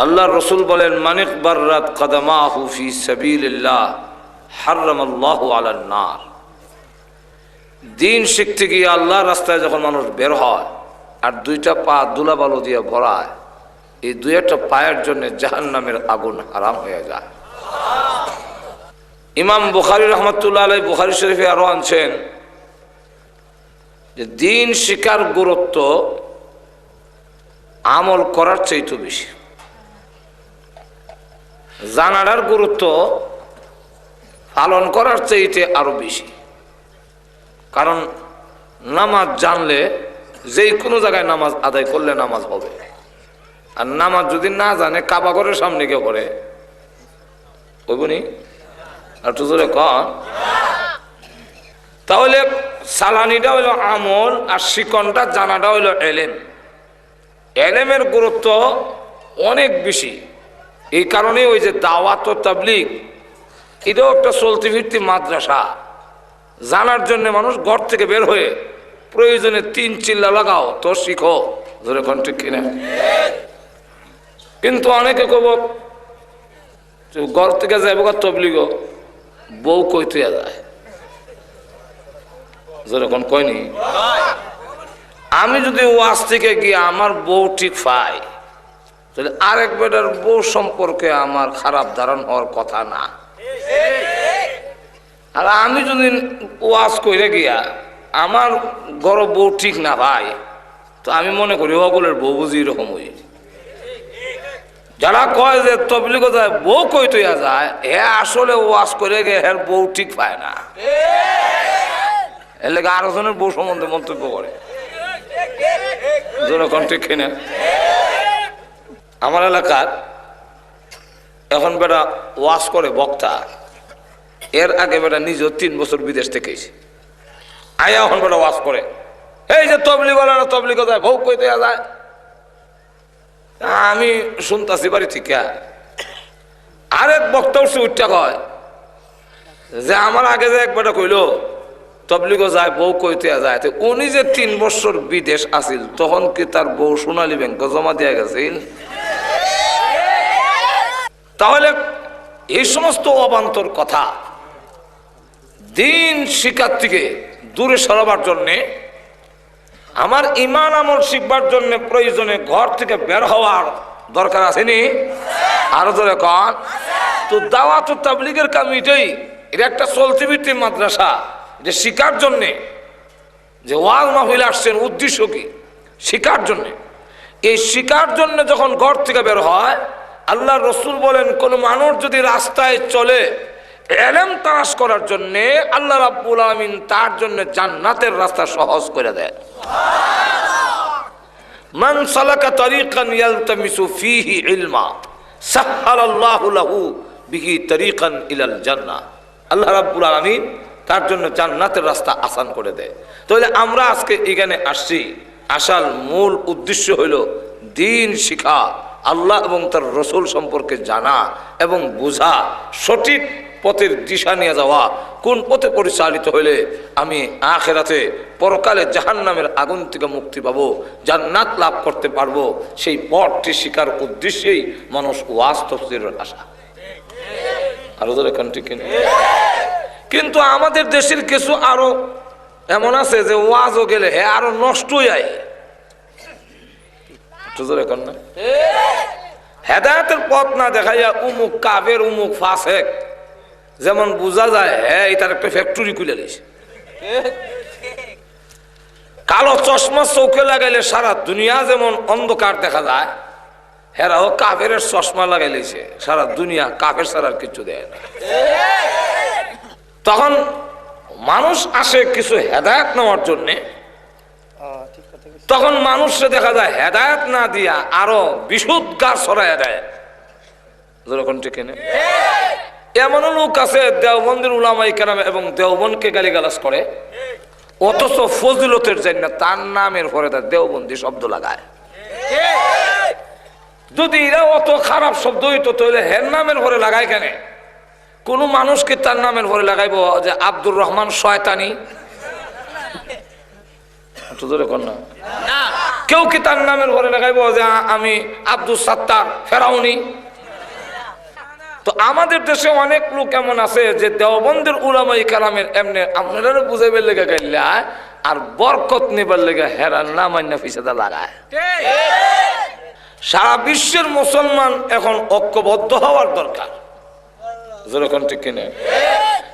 আল্লাহ রসুল বলেন, মানিক বাররাত কদমাহু ফি সাবিলিল্লাহ হারামাল্লাহু আলান নার। দিন শিখতে গিয়ে আল্লাহর রাস্তায় যখন মানুষ বের হয় আর দুইটা পা ধুলাবালু দিয়ে ভরায়, এই দুই একটা পায়ের জন্য জাহান্নামের আগুন হারাম হয়ে যায়। ইমাম বুখারী রহমতুল্লাহ আলাইহি বুখারী শরীফে আরো আনছেন যে দিন শিখার গুরুত্ব আমল করার চাইতে বেশি, জানার গুরুত্ব পালন করার চাইতে আরো বেশি। কারণ নামাজ জানলে যে কোনো জায়গায় নামাজ আদায় করলে নামাজ হবে, আর নামাজ যদি না জানে কাবা ঘরের সামনে গিয়ে পড়ে ওইবনি আর তো জোরে কন। তাহলে সালানিটা হইল আমল আর শিকনটা জানাটা হইল এলেম। এলেমের গুরুত্ব অনেক বেশি। এই কারণে ওই যে দাওয়াত ও তাবলীগ এটাও একটা চলতি ফিরতি মাদ্রাসা। জানার জন্য মানুষ ঘর থেকে বের হয়ে প্রয়োজনে 3 চিল্লা লাগাও তো শিখো, ধরে কোন ঠিক কিনা। কিন্তু অনেকে কব ঘর থেকে যাইব তবলিগ বউ কইতে যায়, যেরকম কয়নি। আমি যদি ওয়াজ থেকে গিয়ে আমার বউ ঠিক পাই, তাহলে আরেক বেটার বউ সম্পর্কে আমার খারাপ ধারণা হওয়ার কথা না। আর আমি যদি ওয়াজ কইরে গিয়া আমার ঘর বউ ঠিক না ভাই, তো আমি মনে করি ওগুলোর বউ বুঝি এরকম হই। যারা কয় যে তবলিগ যায় বউ কইতে যায়, হে আসলে ওয়াজ করে গে হের বউ ঠিক পায় না, এর লেগে আরো জনের বউ সম্বন্ধে মন্তব্য করে। ঠিক কিনা? আমার এলাকার এখন বেটা ওয়াজ করে বক্তা, এর আগে বেটা নিজেও 3 বছর বিদেশ থেকে এসে আয়া এখন বেটা ওয়াজ করে, এই যে তবলিগওয়ালারা তবলিগ যায় বউ কইতে যায়। আমি শুনতাছি বাড়ি থেকে আরেক বক্তা উঠছে উঠটা কয় যে আমার আগে যে এক বেটা কইলো তবলিগ যায় বউ কইতে যায়, তো উনি যে 3 বছর বিদেশ আছিল তখন কি তার বউ সোনালী ব্যাংক জমা দিয়া গেছিল? তাহলে এই সমস্ত অবান্তর কথা দিন শিক্ষার থেকে দূরে সরাবার জন্যে, আমার ইমান আমল শিখবার জন্য প্রয়োজনে ঘর থেকে বের হওয়ার দরকার আসেনি? আরো ধরে কন। তো দাওয়াত ও তাবলীগের কাম এটাই, এটা একটা চলতি ভিত্তি মাদ্রাসা। এটা শিখার জন্যে যে ওয়াজ মাহফিল আসছেন উদ্দেশ্য কি? শিখার জন্যে। এই শিখার জন্য যখন ঘর থেকে বের হয়, আল্লাহ রসুল বলেন কোন মানুষ যদি রাস্তায় চলে এলেম তালাশ করার জন্যে, আল্লাহ রাব্বুল আমিন তার জন্য জান্নাতের রাস্তা সহজ করে দেয়। মান সালাকা তরিকান ইয়ালতামিসু ফীহি ইলমা সাহহালাল্লাহু লাহু বিহি তরিকান ইলাল জান্নাহ। আল্লাহ রাব্বুল আমিন তার জন্য জান্নাতের রাস্তা আসান করে দেয়। তাহলে আমরা আজকে এখানে আসছি, আসাল মূল উদ্দেশ্য হইল দিন শিখা, আল্লাহ এবং তার রসুল সম্পর্কে জানা এবং বোঝা, সঠিক পথের দিশা নিয়ে যাওয়া। কোন পথে পরিচালিত হইলে আমি আখিরাতে পরকালে জাহান্নামের আগুন থেকে মুক্তি পাবো, জান্নাত লাভ করতে পারবো, সেই পথটি শিকার উদ্দেশ্যেই মানুষ ওয়াজ তাফসীরের আশা। আরো ধরে কন্টিনিউ। কিন্তু আমাদের দেশের কিছু আরো এমন আছে যে ওয়াজও গেলে হে আরো নষ্ট হয়ে যায়। না হেদায়েতের পথ না দেখাইয়া উমুক কাফের উমুক ফাসেক, যেমন বোঝা যায় হ্যাঁ এটার একটা ফ্যাক্টরি খুলে দিয়েছে। কালো চশমা চোখে লাগাইলে সারা দুনিয়া যেমন অন্ধকার দেখা যায়, হেরাও কাফের চশমা লাগাইলেছে সারা দুনিয়া কাফের ছাড়া আর কিছু দেয় না। তখন মানুষ আসে কিছু হেদায়েত নেওয়ার জন্যে, তখন মানুষকে দেখা যায় হেদায়েত না দিয়া আরো বিশুদ্ধ গাছ ছড়াইয়া দেয়। যেরকম ঠিক না? এমনও লোক আছে দেওবন্দের উলামায়ে কেরাম এবং দেওবন্দকে গালিগালাজ করে, অথচ ফজিলতের জন্য তার নামের পরে তার দেওবন্দি শব্দ লাগায়। যদি এরা অত খারাপ শব্দ হইতো তাহলে হের নামের পরে লাগায় কেন? কোন মানুষকে তার নামের পরে লাগাইব যে আব্দুর রহমান শয়তানি? না কেউ কি তার নামের ঘরে লেখাইব যে আমি আব্দুল সাত্তার ফেরাউনি? তো আমাদের দেশে অনেক লোক এমন আছে যে দেওবন্দের উলামায়ে কেরামের এমনি আপনারা বুঝাইবার লেগে গাইলা আর বরকত নেবার লেগে হেরার নাম আইনা পিছাদা লাগায়। সারা বিশ্বের মুসলমান এখন ঐক্যবদ্ধ হওয়ার দরকার, যেরকম ঠিক কিনা?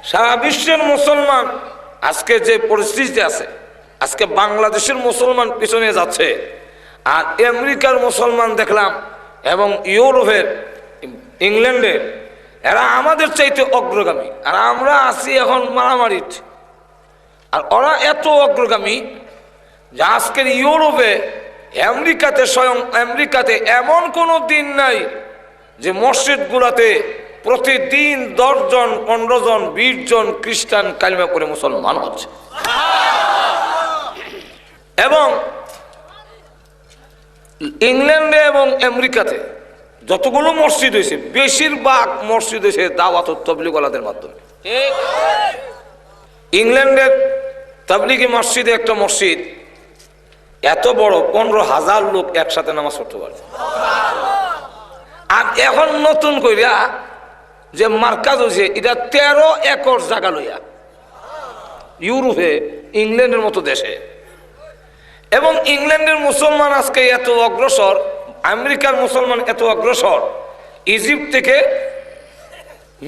সারা বিশ্বের মুসলমান আজকে যে পরিস্থিতি আছে, আজকে বাংলাদেশের মুসলমান পিছনে যাচ্ছে, আর আমেরিকার মুসলমান দেখলাম এবং ইউরোপের, ইংল্যান্ডের, এরা আমাদের চাইতে অগ্রগামী, আর আমরা আছি এখন মারামারির। আর ওরা এত অগ্রগামী যে আজকের ইউরোপে, আমেরিকাতে, স্বয়ং আমেরিকাতে এমন কোনো দিন নাই যে মসজিদগুলোতে প্রতিদিন 10 জন, 15 জন, 20 জন খ্রিস্টান কালিমা করে মুসলমান হচ্ছে। এবং ইংল্যান্ডে এবং আমেরিকাতে যতগুলো মসজিদ হয়েছে, বেশিরভাগ মসজিদ হয়েছে দাওয়াত ও তাবলীগওয়ালাদের মাধ্যমে। ইংল্যান্ডের তাবলীগী মসজিদে একটা মসজিদ এত বড়, 15,000 লোক একসাথে নামাজ পড়তে পারে। আর এখন নতুন কইরা যে মার্কাজ হয়েছে, এটা 13 একর জায়গা লইয়া ইউরোপে, ইংল্যান্ডের মতো দেশে। এবং ইংল্যান্ডের মুসলমান আজকে এত অগ্রসর, আমেরিকার মুসলমান এত অগ্রসর, ইজিপ্ট থেকে,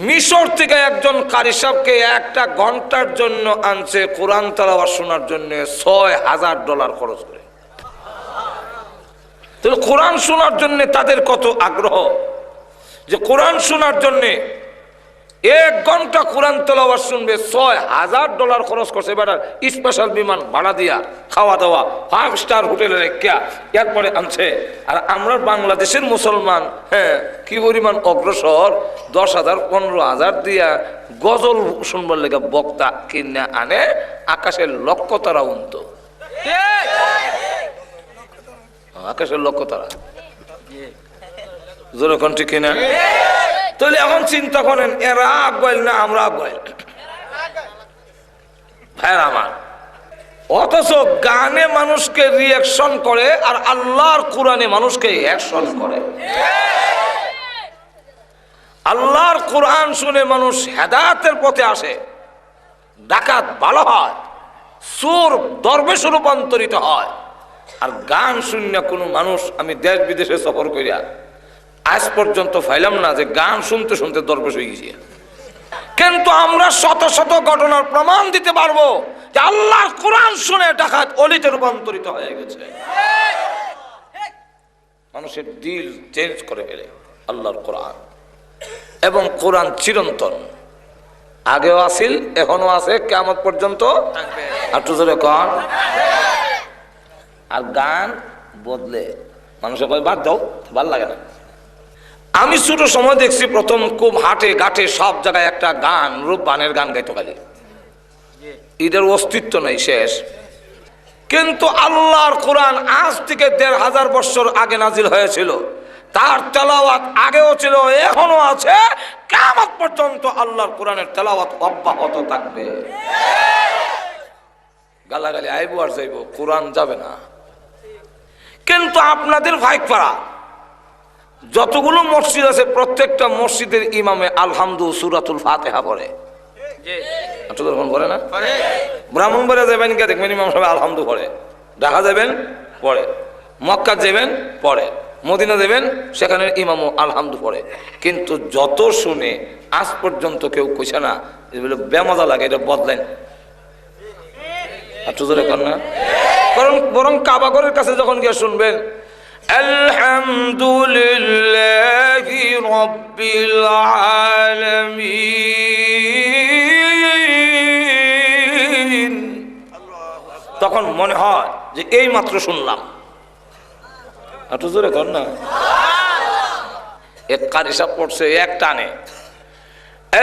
মিশর থেকে একজন কারি সাহেবকে 1 ঘন্টার জন্য আনছে কোরআন তেলাওয়াত শোনার জন্য $6,000 খরচ করে। তাহলে কোরআন শোনার জন্য তাদের কত আগ্রহ, যে কোরআন শোনার জন্যে 1 ঘন্টা কোরআন তেলাওয়াত শুনবে, $6,000 খরচ করছে। এবার স্পেশাল বিমান ভাড়া দিয়া, খাওয়া দাওয়া 5 স্টার হোটেলে রেখা এরপরে আনছে। আর আমরা বাংলাদেশের মুসলমান কি পরিমাণ অগ্রসর, 10,000 15,000 দিয়া গজল শুনবার লেগে বক্তা কিনে আনে, আকাশের লক্ষ তারা উন্ত, আকাশের লক্ষ তারা, যেরকম ঠিক কিনা? তাহলে এখন চিন্তা করেন, এরা আগাইল না আমরা আগাইল? ভাইরা আমার, অথচ গানে মানুষকে রিয়াকশন করে আর আল্লাহর কোরআনে মানুষকে অ্যাকশন করে। আল্লাহর কোরআন শুনে মানুষ হেদায়েতের পথে আসে, ডাকাত ভালো হয়, চোর দরবেশে রূপান্তরিত হয়। আর গান শুনে কোনো মানুষ, আমি দেশ বিদেশে সফর করিয়া আজ পর্যন্ত পাইলাম না যে গান শুনতে শুনতে দরবেশ হয়ে গেছে। কিন্তু আমরা শত শত ঘটনার প্রমাণ দিতে পারবো যে আল্লাহর কোরআন শুনে ডাকাত অলিতে রূপান্তরিত হয়ে গেছে। মানুষের দিল চেঞ্জ করে ফেলে আল্লাহর কোরআন। এবং কোরআন চিরন্তন, আগেও আছিল, এখনো আছে, কিয়ামত পর্যন্ত একটু জোরে কন। আর গান বদলে, মানুষের কয় বাদ দাও, ভাল লাগে না। আমি ছোট সময় দেখছি প্রথম খুব হাটে ঘাটে সব জায়গায় একটা গান, রূপবানের গান গাইতো খালি, এটার অস্তিত্ব নাই, শেষ। কিন্তু আল্লাহর কোরআন আজ থেকে 1,500 বছর আগে নাজিল হয়েছিল, তার তেলাওয়াত আগেও ছিল, এখনো আছে, কিয়ামত পর্যন্ত আল্লাহর কোরআনের তেলাওয়াত অব্যাহত থাকবে। গালাগালি আইব আর যাইব, কোরআন যাবে না। কিন্তু আপনাদের ভাইপাড়া যতগুলো মসজিদ আছে, প্রত্যেকটা মসজিদের ইমামে আলহামদু সূরাতুল ফাতিহা পড়ে, পড়ে না? ব্রাহ্মণবাড়িয়া যাবেন কে দেখবেন ইমাম সাহেব আলহামদু পড়ে, ঢাকা যাবেন পড়ে, মক্কা যাবেন পড়ে, মদিনা যাবেন সেখানে ইমামও আলহামদু পড়ে। কিন্তু যত শুনে আজ পর্যন্ত কেউ কইছে না এগুলো বেমজা লাগে, এটা বদলেন না। বরং কাবাগরের কাছে যখন গিয়ে শুনবেন আলহামদুলিল্লাহি রাব্বিল আলামিন, তখন মনে হয় যে এই মাত্র শুনলাম। একটু জোরে কর না। এক কারি সাহেব পড়ছে এক টানে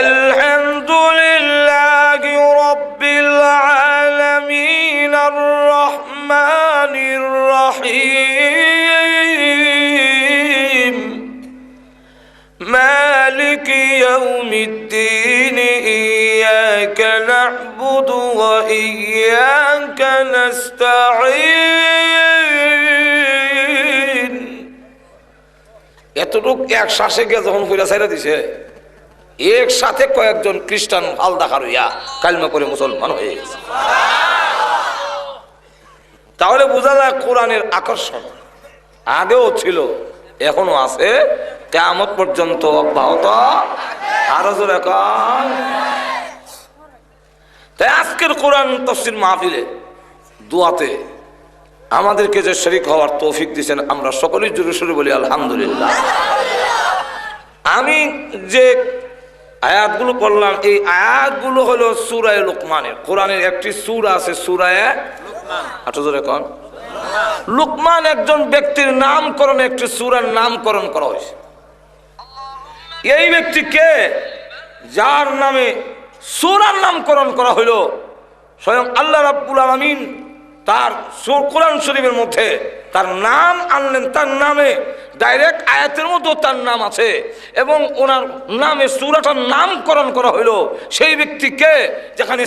আলহামদুলিল্লাহি রাব্বিল আলামিন আর রহমানির রহিম মালিকি ইয়াউমিদ্দিন ইয়াকা না'বুদু ওয়া ইয়াকা নাস্তাঈন এতটুক এক শ্বাসে গিয়ে যখন কইরা ছাইরা দিছে, একসাথে কয়েকজন খ্রিস্টান ভাল দেখার হইয়া কালমা করে মুসলমান হয়ে গেছে। তাহলে বোঝা যায় কোরআনের আকর্ষণ আগেও ছিল, এখনো আছে, কিয়ামত পর্যন্ত অব্যাহত। আরো জোরে কর। তাই আজকের কোরআন তাফসীর মাহফিলে দোয়াতে আমাদেরকে যে শরীক হওয়ার তৌফিক দিয়েছেন, আমরা সকলেই জোরে সোরে বলি আলহামদুলিল্লাহ। আমি যে আয়াতগুলো পড়লাম, এই আয়াতগুলো হলো সূরা লুকমানের। কোরআনের একটি সূরা আছে সূরা লুকমান। লুকমান একজন ব্যক্তির নামকরণ, একটি সূরার নামকরণ করা হয়েছে। এই ব্যক্তিকে যার নামে সূরার নামকরণ করা হইল, স্বয়ং আল্লাহ রাব্বুল আলামিন তার কোরআন শরীফের মধ্যে তার নাম আনলেন। তার নামে ডাইরেক্ট আয়াতের মধ্যেও তার নাম আছে এবং ওনার নামে সূরাটার নামকরণ করা হইল। সেই ব্যক্তিকে, যেখানে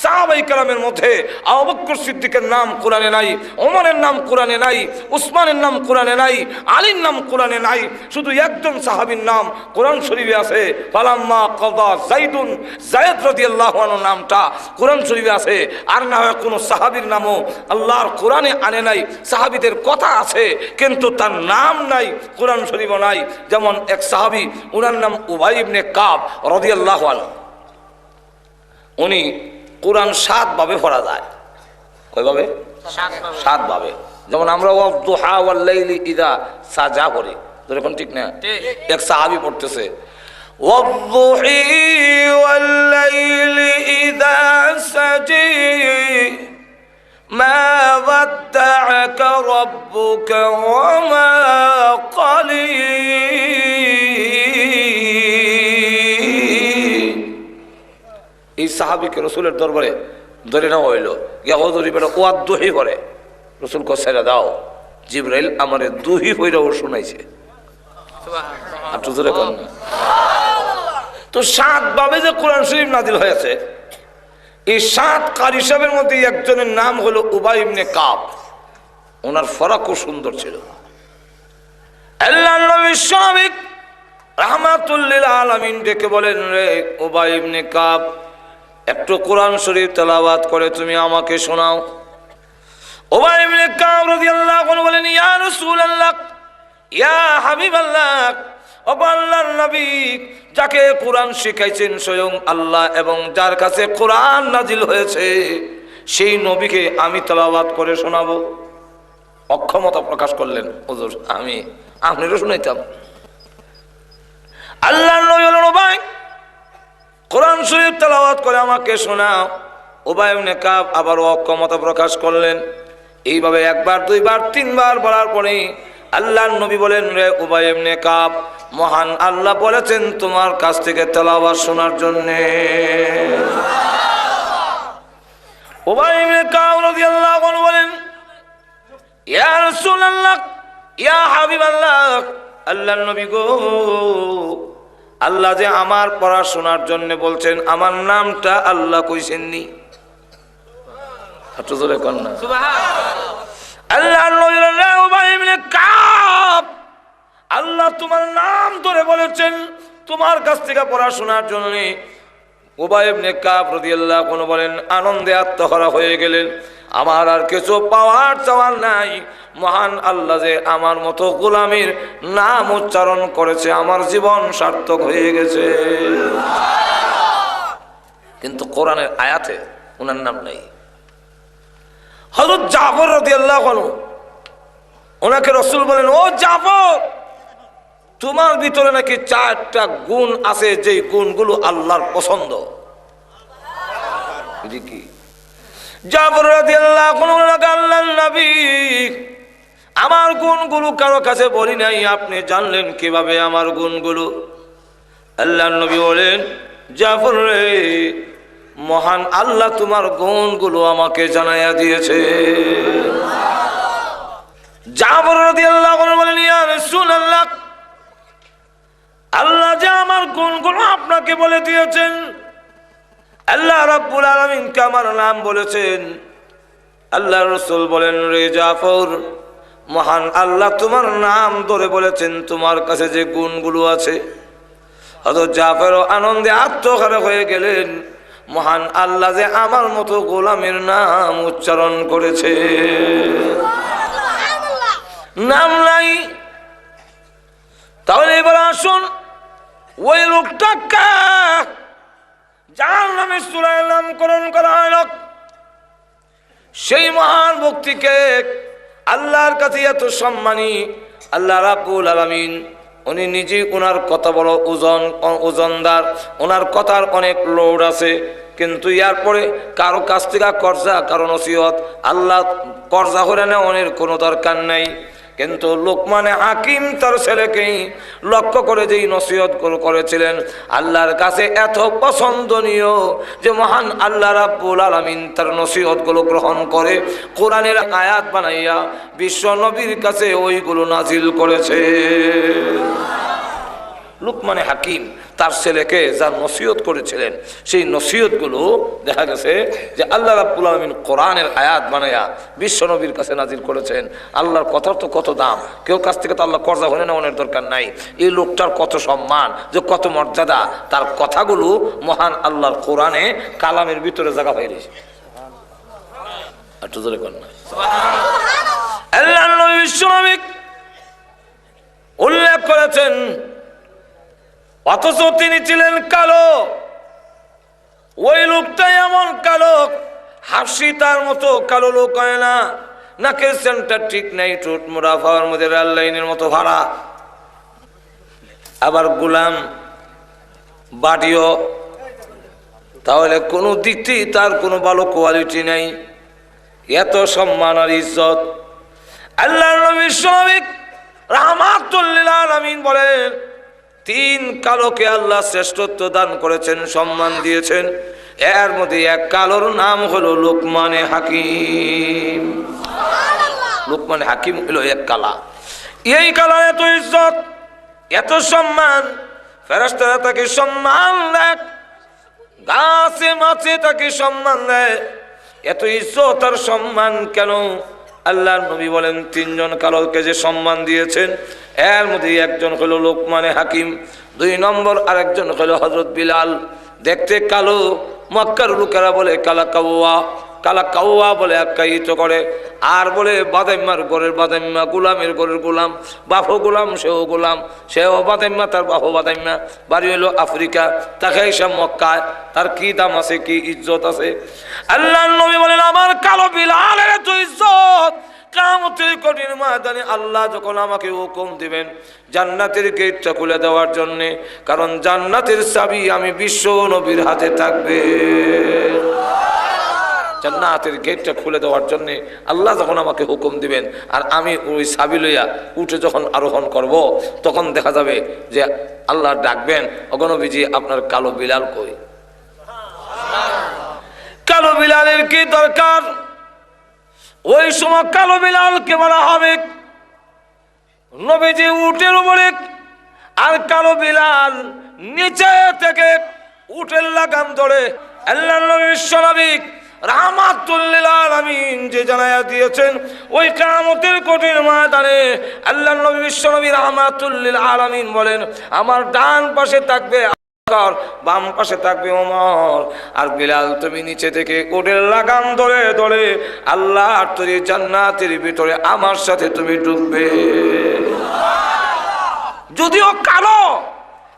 সাহাবাই কালামের মধ্যে আবু বকর সিদ্দিকের নাম কোরআনে নাই, ওমরের নাম কোরআনে নাই, উসমানের নাম কোরআনে নাই, আলীর নাম কোরআনে নাই, শুধু একজন সাহাবীর নাম কোরআন শরীফে আছে। ফালাম্মা কাদা যায়েদুন, যায়েদ রাদিয়াল্লাহু আনহু নামটা কোরআন শরীফে আছে। আর না হয় কোনো সাহাবীর নামও আল্লাহর কোরআনে আনে নাই। সাহাবীদের কথা আছে কিন্তু তার নাম নাই, কোরআন শরীফ নাই। যেমন এক সাহাবী, ওনার নাম উবাই ইবনে কাব রাদিয়াল্লাহু আনহু। উনি কোরআন 7 ভাবে পড়া যায়। কয়ভাবে? 7 ভাবে। যেমন আমরা ওয়াদুহা ওয়াল লাইলি ইযা সাজা পড়ি, এরকম ঠিক না? এক সাহাবী পড়তেছে ওয়াদুহি ওয়াল লাইলি ইযা সাজি মা ওয়াদ্দাআকা রাব্বুকা ওয়া মা ক্বালি। এই সাহাবীকে রাসূলের দরবারে ধরে নেওয়া হইল, গিয়া হযরত বেটা ওয়াদুহি পড়ে। রাসূল কো ছেড়ে দাও, জিবরাইল আমারে দুহি পড়াও শোনাইছে। সুবহানাল্লাহ। আপনি জোরে কোন না? তো 7 ভাবে যে কোরআন শরীফ নাযিল হয়েছে, এই 7 কারি সাহেবের মধ্যে একজনের নাম হলো উবাই ইবনে কাব। ওনার ফরাকও সুন্দর ছিল। আল্লাহর নবী সাবিক রাহমাতুল লিল আলামিন ডেকে বলেন, রে উবাই ইবনে কাব, একটু কোরআন শরীফ তেলাওয়াত করে তুমি আমাকে শোনাও। উবাই ইবনে কাব রাদিয়াল্লাহু আনহু বলেন, ইয়া রাসূলুল্লাহ, ইয়া হাবিবাল্লাহ, ও আল্লাহর নবী, যাকে কোরআন শিখাইছেন স্বয়ং আল্লাহ এবং যার কাছে কোরআন নাজিল হয়েছে, সেই নবীকে আমি তেলাওয়াত করে শোনাবো। অক্ষমতা প্রকাশ করলেন, হুজুর আমি আপনারও শুনাইতাম। আল্লাহর নবী বলেন, উবাই, কোরআন শরীফ তেলাওয়াত করে আমাকে শোনাও। উবাই ইবনে কাব আবারও অক্ষমতা প্রকাশ করলেন। এইভাবে 1 বার 2 বার 3 বার বলার পরে আল্লাহর নবী বলেন, রে উবাই ইবনে কাব, মহান আল্লাহ বলেছেন তোমার কাছ থেকে তেলাওয়াত শোনার জন্য। উবাই ইবনে কাব রাদিয়াল্লাহু আনহু বলেন, ইয়া রাসূলুল্লাহ, ইয়া হাবিবাল্লাহ, আল্লাহর নবী গো, আল্লাহ যে আমার পড়াশোনার জন্য বলছেন, আমার নামটা আল্লাহ কইছেননি। একটু জোরে কোন না? সুবহানাল্লাহ। আল্লাহর নবী বলেন, উবাই ইবনে কাব, আল্লাহ তোমার নাম ধরে বলেছেন তোমার কাছ থেকে পড়াশোনার জন্য। উবাই ইবনে কাব রাদিয়াল্লাহু আনহু বলেন, আনন্দে আত্মহারা হয়ে গেলেন, আমার আর কিছু পাওয়ার চাওয়ার নাই। মহান আল্লাহ যে আমার মতো গোলামের নাম উচ্চারণ করেছে, আমার জীবন সার্থক হয়ে গেছে। কিন্তু কোরআনের আয়াতে ওনার নাম নাই। হযরত জাফর রাদিয়াল্লাহু আনহু, ওনাকে রাসূল বলেন, ও জাফর, তোমার ভিতরে নাকি 4টা গুণ আছে, যে গুণগুলো আল্লাহর পছন্দ। কি? জাফর রাদিয়াল্লাহু আনহু, আল্লাহর নবী, আমার গুণগুলো কারো কাছে বলি নাই, আপনি জানলেন কিভাবে আমার গুণগুলো? আল্লাহর নবী বলেন, জাফর রে, মহান আল্লাহ তোমার গুণগুলো আমাকে জানাইয়া দিয়েছে। জাফর রাদিয়াল্লাহু আনহু বলেন, ইয়া রাসূলুল্লাহ, আল্লাহ যে আমার গুণগুলো আপনাকে বলে দিয়েছেন, আল্লাহ রাব্বুল আলামিনকে আমার নাম বলেছেন। আল্লাহর রাসূল বলেন, রে জাফর, মহান আল্লাহ তোমার নাম ধরে বলেছেন, তোমার কাছে যে গুণগুলো আছে। হযরত জাফরও আনন্দে আত্মহারা হয়ে গেলেন, মহান আল্লাহ যে আমার মতো গোলামের নাম উচ্চারণ করেছে। নাম নাই, তাহলে এবার আসুন ওই লোকটাকে যার নামে সূরায় নামকরণ করা হয়, সেই মহান ব্যক্তিকে আল্লাহর কাছে এত সম্মানী। আল্লাহ রাব্বুল আলামিন উনি নিজে, ওনার কথা বড় ওজনদার, ওনার কথার অনেক লোড আছে, কিন্তু এরপরে কারো কাছ থেকে কর্জা, কারো নসিহত, আল্লাহ কর্জা করে নেওয়ার কোনো দরকার নাই। কিন্তু লোকমানে হাকিম তার ছেলেকেই লক্ষ্য করে যেই নসিহত করেছিলেন, আল্লাহর কাছে এত পছন্দনীয় যে মহান আল্লাহ রাব্বুল আলামিন তার নসিহতগুলো গ্রহণ করে কোরআনের আয়াত বানাইয়া বিশ্ব নবীর কাছে ওইগুলো নাজিল করেছে। লুকমানে হাকিম তার ছেলেকে যার নসিহত করেছিলেন, সেই নসিহতগুলো দেখা গেছে যে আল্লাহ রাব্বুল আলামিন কোরআনের আয়াত বানায়া বিশ্ব নবীর কাছে নাজিল করেছেন। আল্লাহর কথার তো কত দাম, কেউ কাছ থেকে তো আল্লাহ কর্জা হয়ে নেওয়ার দরকার নাই। এই লোকটার কত সম্মান, যে কত মর্যাদা, তার কথাগুলো মহান আল্লাহর কোরআনে কালামের ভিতরে জায়গা হয়ে গেছে। একটু জোরে কর না। আল্লাহ নবী বিশ্ব নবী উল্লেখ করেছেন, অথচ তিনি ছিলেন কালো। ওই লোকটা এমন কালো, হাসি তার মতো কালো লোক হয় না, নাকের সেন্টার ঠিক নাই, ঠোঁট মোড়া, ফাওয়ার মধ্যে রেল লাইনের মতো ভাড়া, আবার গোলাম বাড়িও, তাহলে কোনো দিক থেকে তার কোনো ভালো কোয়ালিটি নাই। এত সম্মান আর ইজ্জত। আল্লাহর নবী বিশ্বনবী রাহমাতুল লিল আলামিন বলেন, তিন কালোকে আল্লাহ শ্রেষ্ঠত্ব দান করেছেন, সম্মান দিয়েছেন। এর মধ্যে এক কালোর নাম হলো লুকমানে হাকিম। লুকমানে হাকিম হলো এক কালা। এই কালার এত ইজ্জত, এত সম্মান, ফেরেশতারা তাকে সম্মান দেয়, গাছে মাছে তাকে সম্মান দেয়। এত ইজ্জত আর সম্মান কেন? আল্লাহর নবী বলেন, তিনজন কালোকে যে সম্মান দিয়েছেন, এর মধ্যে একজন হলো লুকমানে হাকিম, দুই নম্বর আরেকজন হলো হযরত বিলাল। দেখতে কালো, মক্কার লোকেরা বলে কালা কাউয়া, কালা কাউয়া বলে আখ্যায়িত করে, আর বলে বাদাইম্মার ঘরের বাদাইম্মা, গোলামের ঘরের গোলাম, বাপও গোলাম সেও গোলাম, সেও বাদাইম্মা, তার বাপও বাদাইম্মা, বাড়ি হলো আফ্রিকা, তাকে এসব মক্কায়, তার কি দাম আছে, কি ইজ্জত আছে। আল্লাহর নবী বলেন, আমার কালো বিলালের এত ইজ্জত, কিয়ামতের কঠিন ময়দানে আল্লাহ যখন আমাকে হুকুম দিবেন জান্নাতের গেটটা খুলে দেওয়ার জন্য, কারণ জান্নাতের চাবি আমি বিশ্ব নবীর হাতে থাকবে। জান্নাতের গেটটা খুলে দেওয়ার জন্য আল্লাহ যখন আমাকে হুকুম দিবেন, আর আমি ওই চাবি লইয়া উঠে যখন আরোহণ করব, তখন দেখা যাবে যে আল্লাহ ডাকবেন, ওগো নবীজি আপনার কালো বিলাল কই? কালো বিলালের কি দরকার? ওই সময় কালো বিলালকে বলা হবে নবীজি উটের উপরে, আর কালো বিলাল নিচে থেকে উটের লাগাম ধরে। আল্লাহর নবী বিশ্বনবী রাহমাতুল লিল আলামিন যে জানায়া দিয়েছেন, ওই কিয়ামতের কঠিন ময়দানে আল্লাহর নবী বিশ্বনবী রাহমাতুল লিল আলামিন বলেন, আমার ডান পাশে থাকবে আবু, বাম পাশে থাকবে ওমর, আর বিলাল তুমি নিচে থেকে উটের লাগাম ধরে ধরে আল্লাহর তৈরি জান্নাতের ভিতরে আমার সাথে তুমি ঢুকবে। যদিও কালো,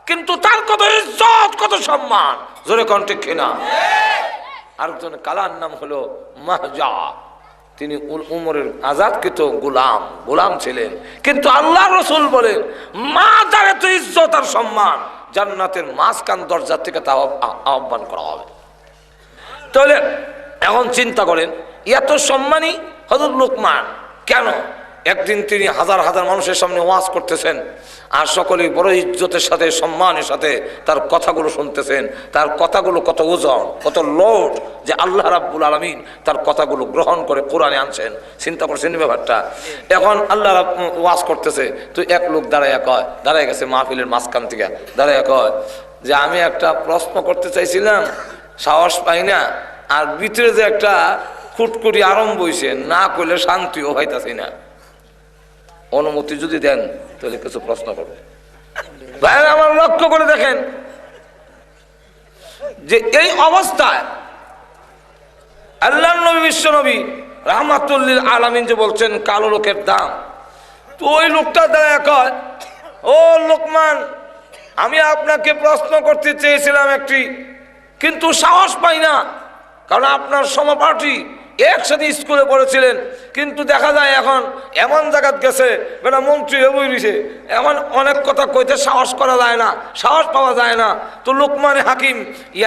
কিন্তু তার কত ইজ্জত, কত সম্মান, জোরে কোন ঠিক কিনা? আরেকজন কালার নাম হলো মাহজা, তিনি উমরের আজাদকৃত গোলাম ছিলেন, কিন্তু আল্লাহ রসুল বলেন মা যার এত ইজ্জত আর সম্মান, জান্নাতের মাঝখান দরজা থেকে তা আহ্বান করা হবে। তাহলে এখন চিন্তা করেন, এত সম্মানী হযরত লুকমান কেন? একদিন তিনি হাজার হাজার মানুষের সামনে ওয়াজ করতেছেন, আর সকলে বড় ইজ্জতের সাথে, সম্মানের সাথে তার কথাগুলো শুনতেছেন। তার কথাগুলো কত ওজন, কত লোড, যে আল্লাহ রাব্বুল আলামিন তার কথাগুলো গ্রহণ করে কোরআনে আনছেন। চিন্তা করছেন ব্যাপারটা? এখন আল্লাহ ওয়াজ করতেছে, তো এক লোক দাঁড়ায় গেছে মাহফিলের মাঝখান থেকে, দাঁড়ায় কয় যে আমি একটা প্রশ্ন করতে চাইছিলাম, সাহস পাই না, আর ভিতরে যে একটা খুটকুটি আরম্ভ হয়েছে, না করলে শান্তিও হইতাছি না। অনুমতি যদি দেন তাহলে কিছু প্রশ্ন করবে। ভাই আমার লক্ষ্য করে দেখেন যে এই অবস্থায় আল্লাহর নবী বিশ্ব নবী রাহমাতুল লিল আলামিন যে বলছেন কালো লোকের দাম, তো ওই লোকটা দাঁড়ায় কয়, ও লোকমান, আমি আপনাকে প্রশ্ন করতে চেয়েছিলাম একটি, কিন্তু সাহস পাই না, কারণ আপনার সমপাঠী একসাথে স্কুলে পড়েছিলেন, কিন্তু দেখা যায় এখন এমন জায়গাত গেছে বেটা মন্ত্রী হয়ে রয়েছে, এমন অনেক কথা কইতে সাহস করা যায় না, সাহস পাওয়া যায় না। তো লোকমানে হাকিম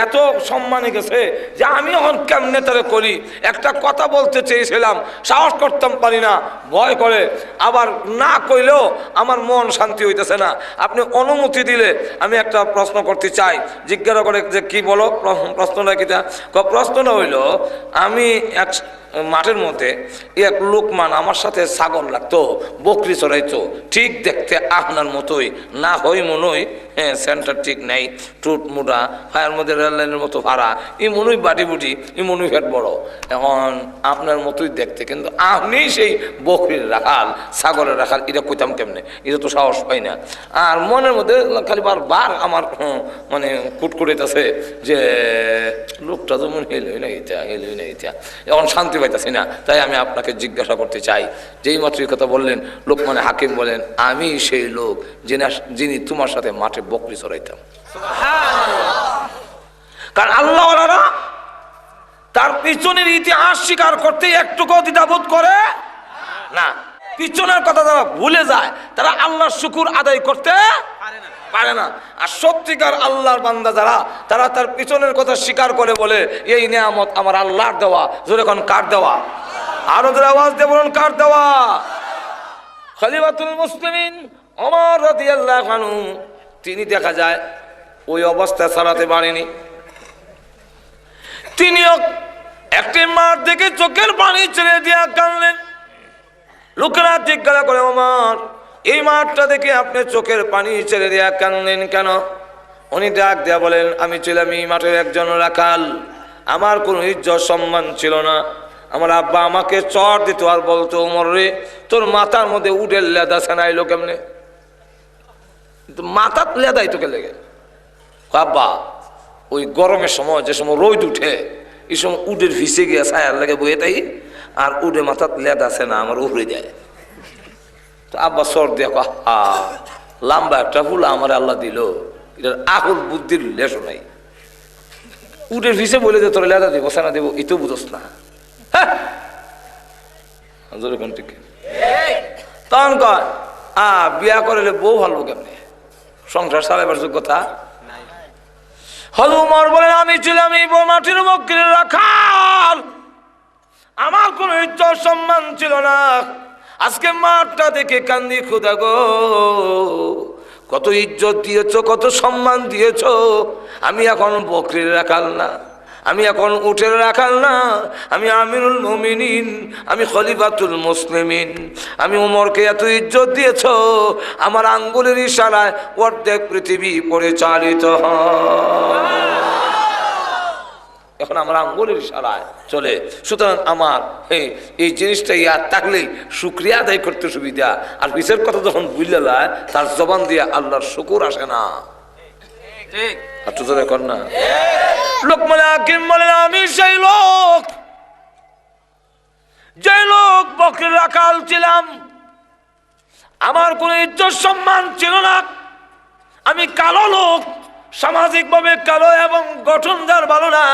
এত সম্মানে গেছে যে আমি এখন কেমনে তারে করি, একটা কথা বলতে চেয়েছিলাম সাহস করতাম পারি না, ভয় করে, আবার না কইলেও আমার মন শান্তি হইতেছে না, আপনি অনুমতি দিলে আমি একটা প্রশ্ন করতে চাই। জিজ্ঞাসা করে যে কি বলো, প্রশ্নটা কিটা? প্রশ্নটা হইল, আমি এক মাঠের মধ্যে এক লোকমান আমার সাথে ছাগল লাগতো, বকরি চড়াইতো, ঠিক দেখতে আপনার মতোই, না হই মনই, হ্যাঁ সেন্টার ঠিক নেই, টুট মুটা, ফায়ার মধ্যে রেল লাইনের মতো ভাড়া, এই মনুই বাটি বুটি, এই মনুই ফেট বড়, এখন আপনার মতোই দেখতে, কিন্তু আপনি সেই বকরির রাখাল, ছাগলের রাখাল, এটা কইতাম কেমনে, এটা তো সাহস পাই না। আর মনের মধ্যে খালি বার আমার মানে কুটকুটাইতেছে যে লোকটা তো মনে হেলই না ইত্যা, হেলই না ইত্যা, এখন শান্তি পাইতেছি না, তাই আমি আপনাকে জিজ্ঞাসা করতে চাই। যেই মাত্র কথা বললেন, লোকমানে হাকিম বলেন, আমি সেই লোক যিনি তোমার সাথে মাঠে বকরি চড়াইতাম। কারণ আল্লাহওয়ালারা তার পিছনের ইতিহাস স্বীকার করতে একটুকু দ্বিধাবোধ করে না, পিছনের কথা যারা ভুলে যায় তারা আল্লাহর শুকুর আদায় করতে পারে না। আর সত্যিকার আল্লাহর বান্দা যারা, তারা তার পিছনের কথা স্বীকার করে বলে এই নিয়ামত আমার আল্লাহর দেওয়া, জোরে কোন কার দেওয়া, আরো জোরে আওয়াজ দিয়ে বলুন কার দেওয়া। খলিফাতুল মুসলিমিন ওমর রাদিয়াল্লাহু আনহু তিনি দেখা যায় ওই অবস্থা ছাড়াতে পারেনি, তিনিও একটি মাঠ দেখে চোখের পানি ছেড়ে দিয়া কাঁদলেন। লোকেরা জিজ্ঞাসা করে, ওমর এই মাঠটা দেখে আপনি চোখের পানি ছেড়ে দিয়া কাঁদলেন কেন? উনি ডাক দেয়া বলেন, আমি ছিলাম এই মাঠের একজন রাখাল, আমার কোনো ইজ্জত সম্মান ছিল না, আমার আব্বা আমাকে চর দিত আর বলতো, ওমর রে তোর মাথার মধ্যে উডের লেদা সেনাইলো কেমনে, মাথার লেদাই তোকে লেগে। আব্বা ওই গরমের সময় যে সময় রোদ উঠে, এই সময় উডের ভিসে গিয়ে ছায়ার লেগে বয়ে তাই, আর উডে মাথার লেদা সেনা আমার উড়ে যায়। তো আব্বা সর দিয়ে লম্বা একটা ফুলা আমার আল্লাহ দিল, এটার আকুল বুদ্ধির লেশো নাই, উডের ভিসে বলে যে তোর লেদা দেবো সেনা দেবো, এতেও বুঝোস না। তখন কয় বিয়া করলে বউ ভালো কেমনে, সংসার চালাবার যোগ্যতা হল। উমর বলেন, আমি ছিলাম এই মাটির বকরির রাখাল, আমার কোন ইজ্জত সম্মান ছিল না, আজকে মাঠটা দেখে কান্দি, খোদা গো কত ইজ্জত দিয়েছো, কত সম্মান দিয়েছো, আমি এখন বকরির রাখাল না, আমি এখন উটের রাখাল না, আমি আমিরুল মুমিনিন, আমি খলিফাতুল মুসলিমিন, আমি উমরকে এত ইজ্জত দিয়েছো, আমার আঙ্গুলের ইশারায় অর্ধেক পৃথিবী পরিচালিত হয়, এখন আমার আঙ্গুলের ইশারায় চলে। সুতরাং আমার এই জিনিসটা ইয়াদ থাকলেই শুকরিয়া আদায় করতে সুবিধা, আর পিছের কথা যখন বুঝলায় তার জবান দিয়ে আল্লাহর শুকুর আসে না। লোকমানে হাকিম বলেন, আমি সেই লোক যে লোক বকরির রাখাল ছিলাম, আমার কোন ইজ্জত সম্মান ছিল না, আমি কালো লোক, সামাজিক ভাবে কালো এবং গঠন যার ভালো না,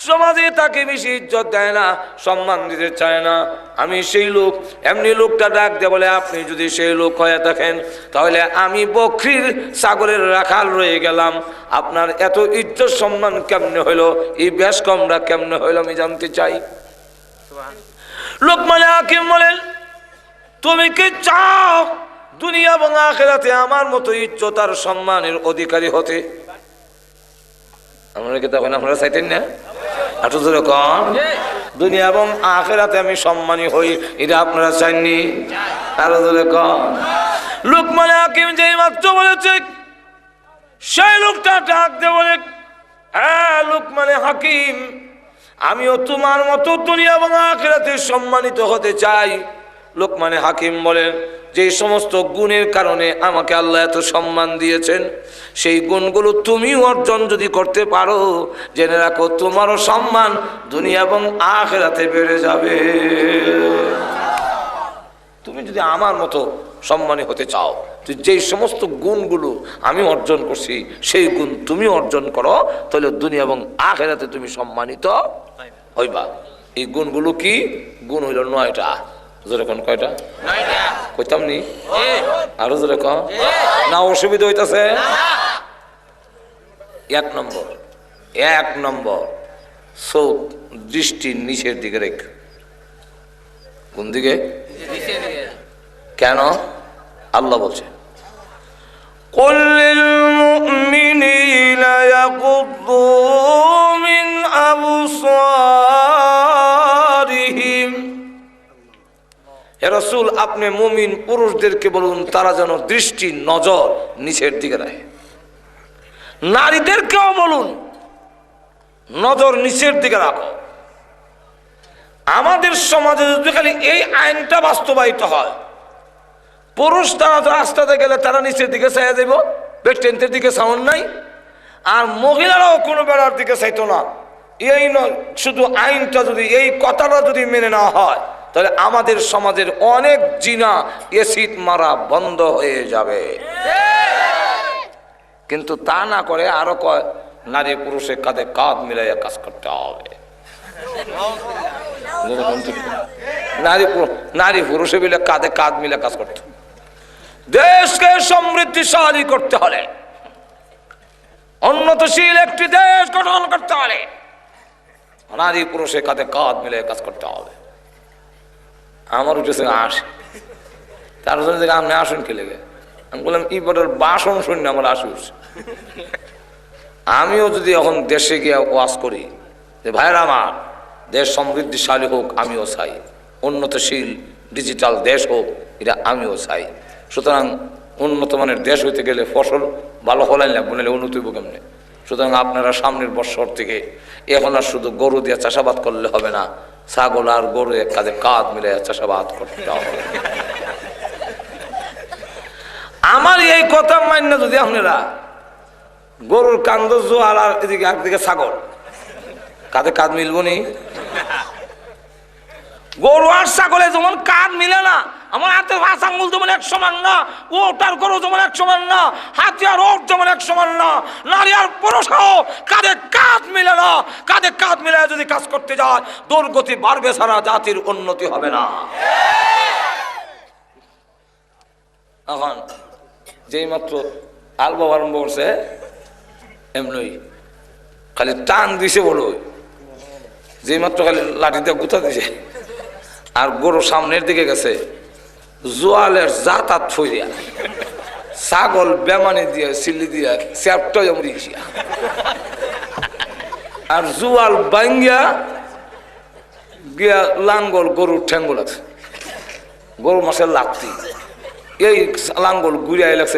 সমাজে তাকে বেশি ইজ্জত দেয় না, সম্মান দিতে চায় না, আমি সেই লোক। এমনি লোকটা ডাক দিয়ে বলে, আপনি যদি সেই লোক হয়ে থাকেন তাহলে আমি বকরির ছাগলের রাখাল রয়ে গেলাম, আপনার এত ইজ্জত সম্মান কেমনে হইলো, এই বেশ কমরা কেমনে হইলো আমি জানতে চাই। লোকমানে হাকিম বলেন, তুমি কি চাও দুনিয়া এবং আখিরাতে আমার মতো ইজ্জত আর সম্মানের অধিকারী হতে? আমরা কি তখন আপনারা চাইতেন না? দুনিয়া এবং আখিরাতে আমি সম্মানী হই, এটা আপনারা চাননি? আরো জোরে কন। লোকমানে হাকিম যেই মাত্র বলেছে, সেই লোকটা ডাক দিয়ে বলে, হ্যাঁ লোকমানে হাকিম, আমিও তোমার মতো দুনিয়া এবং আখিরাতে সম্মানিত হতে চাই, লোকমানে হাকিম বলেন, যে সমস্ত গুণের কারণে আমাকে আল্লাহ এত সম্মান দিয়েছেন, সেই গুণগুলো তুমি অর্জন যদি করতে পারো, জেনে রাখো তোমারও সম্মান দুনিয়া এবং আখিরাতে বেড়ে যাবে। তুমি যদি আমার মতো সম্মানী হতে চাও, তুই যেই সমস্ত গুণগুলো আমি অর্জন করছি সেই গুণ তুমি অর্জন করো, তাহলে দুনিয়া এবং আখিরাতে তুমি সম্মানিত হইবা। এই গুণগুলো কি? গুণ হইল 9টা। যেরকম কয়টা? কইতাম নি? আরো যেরকম না অসুবিধা হইতাছে? 1 নম্বর চোখ দৃষ্টি নিচের দিকে রেখ। কোন দিকে? কেন? আল্লাহ বলছে, قل للمؤمنين يغضوا من أبصارهم। হে রাসূল, আপনি মুমিন পুরুষদেরকে বলুন তারা যেন দৃষ্টি নজর নিচের দিকে রাখে। নারীদেরকেও বলুন নজর নিচের দিকে রাখো। আমাদের সমাজে যদি খালি এই আইনটা বাস্তবায়িত হয়, পুরুষ তারা রাস্তাতে গেলে তারা নিচের দিকে চাইয়া যাইব, বেটেন্টের দিকে সাউন্ড নাই, আর মহিলারাও কোনো বেড়ার দিকে চাইতো না। এই নয়, শুধু আইনটা যদি, এই কথাটা যদি মেনে নেওয়া হয়, তাহলে আমাদের সমাজের অনেক জিনা এসিড মারা বন্ধ হয়ে যাবে। কিন্তু তা না করে আরো কয় নারী পুরুষের কাঁধে কাঁধ মিলাইয়া কাজ করতে হবে। নারী পুরুষে মিলে কাঁধে কাঁধ মিলে কাজ করতে। দেশকে সমৃদ্ধিশালী করতে হলে, উন্নতশীল একটি দেশ গঠন করতে হলে নারী পুরুষের কাঁধে কাঁধ মিলে কাজ করতে হবে। আমার উঠেছে আসে, তার জন্য আপনি আসুন কে লেগে? আমি বললাম ইবারের বাসন শুনি আমার আসুস। আমিও যদি এখন দেশে গিয়ে ওয়াজ করি যে ভাইরা আমার, দেশ সমৃদ্ধিশালী হোক আমিও চাই, উন্নতশীল ডিজিটাল দেশ হোক এটা আমিও চাই। সুতরাং উন্নত মানের দেশ হইতে গেলে ফসল ভালো ফলাই লাগবে, নাহলে উন্নত হইব কেমনে? সুতরাং আপনারা সামনের বছর থেকে এখন আর শুধু গরু দিয়ে চাষাবাদ করলে হবে না, ছাগল আর গরু এক কাঁধে কাঁধ মিলে চাষাবাদ করতে হবে। আমার এই কথা মান্য যদি আপনারা গরুর কান্দ জোয়াল আর এদিকে একদিকে ছাগল, কাঁধে কাঁধ মিলবো নি? গরু আর ছাগলে যেমন কাঁধ মিলে না, আমার হাতে পাঁচ আঙ্গুল যেমন এক সমান না, ওটার গরু যেমন এক সমান না, হাতি আর ওট যেমন এক সমান না, নারী আর পুরুষও কাঁধে কাঁধ মিলে না। কাঁধে কাঁধ মিলে যদি কাজ করতে যায়, দুর্গতি বাড়বে, সারা জাতির উন্নতি হবে না। এখন যেই মাত্র আলবাব আরম্ভ করছে এমনি খালি টান দিছে, বলো যেই মাত্র খালি লাঠিতে গুতা দিছে, আর গরু সামনের দিকে গেছে, জোয়ালের জাতাত ফইয়া, ছাগল বেমানি দিয়া সিলি দিয়া চ্যাপটা জমরিয়া, আর জোয়াল বাঙ্গিয়া গিয়া লাঙ্গল গরুর ঠ্যাঙ্গল আছে, গরু মাসের লাত্তি, এই লাঙ্গল ঘুরিয়াই লাগছে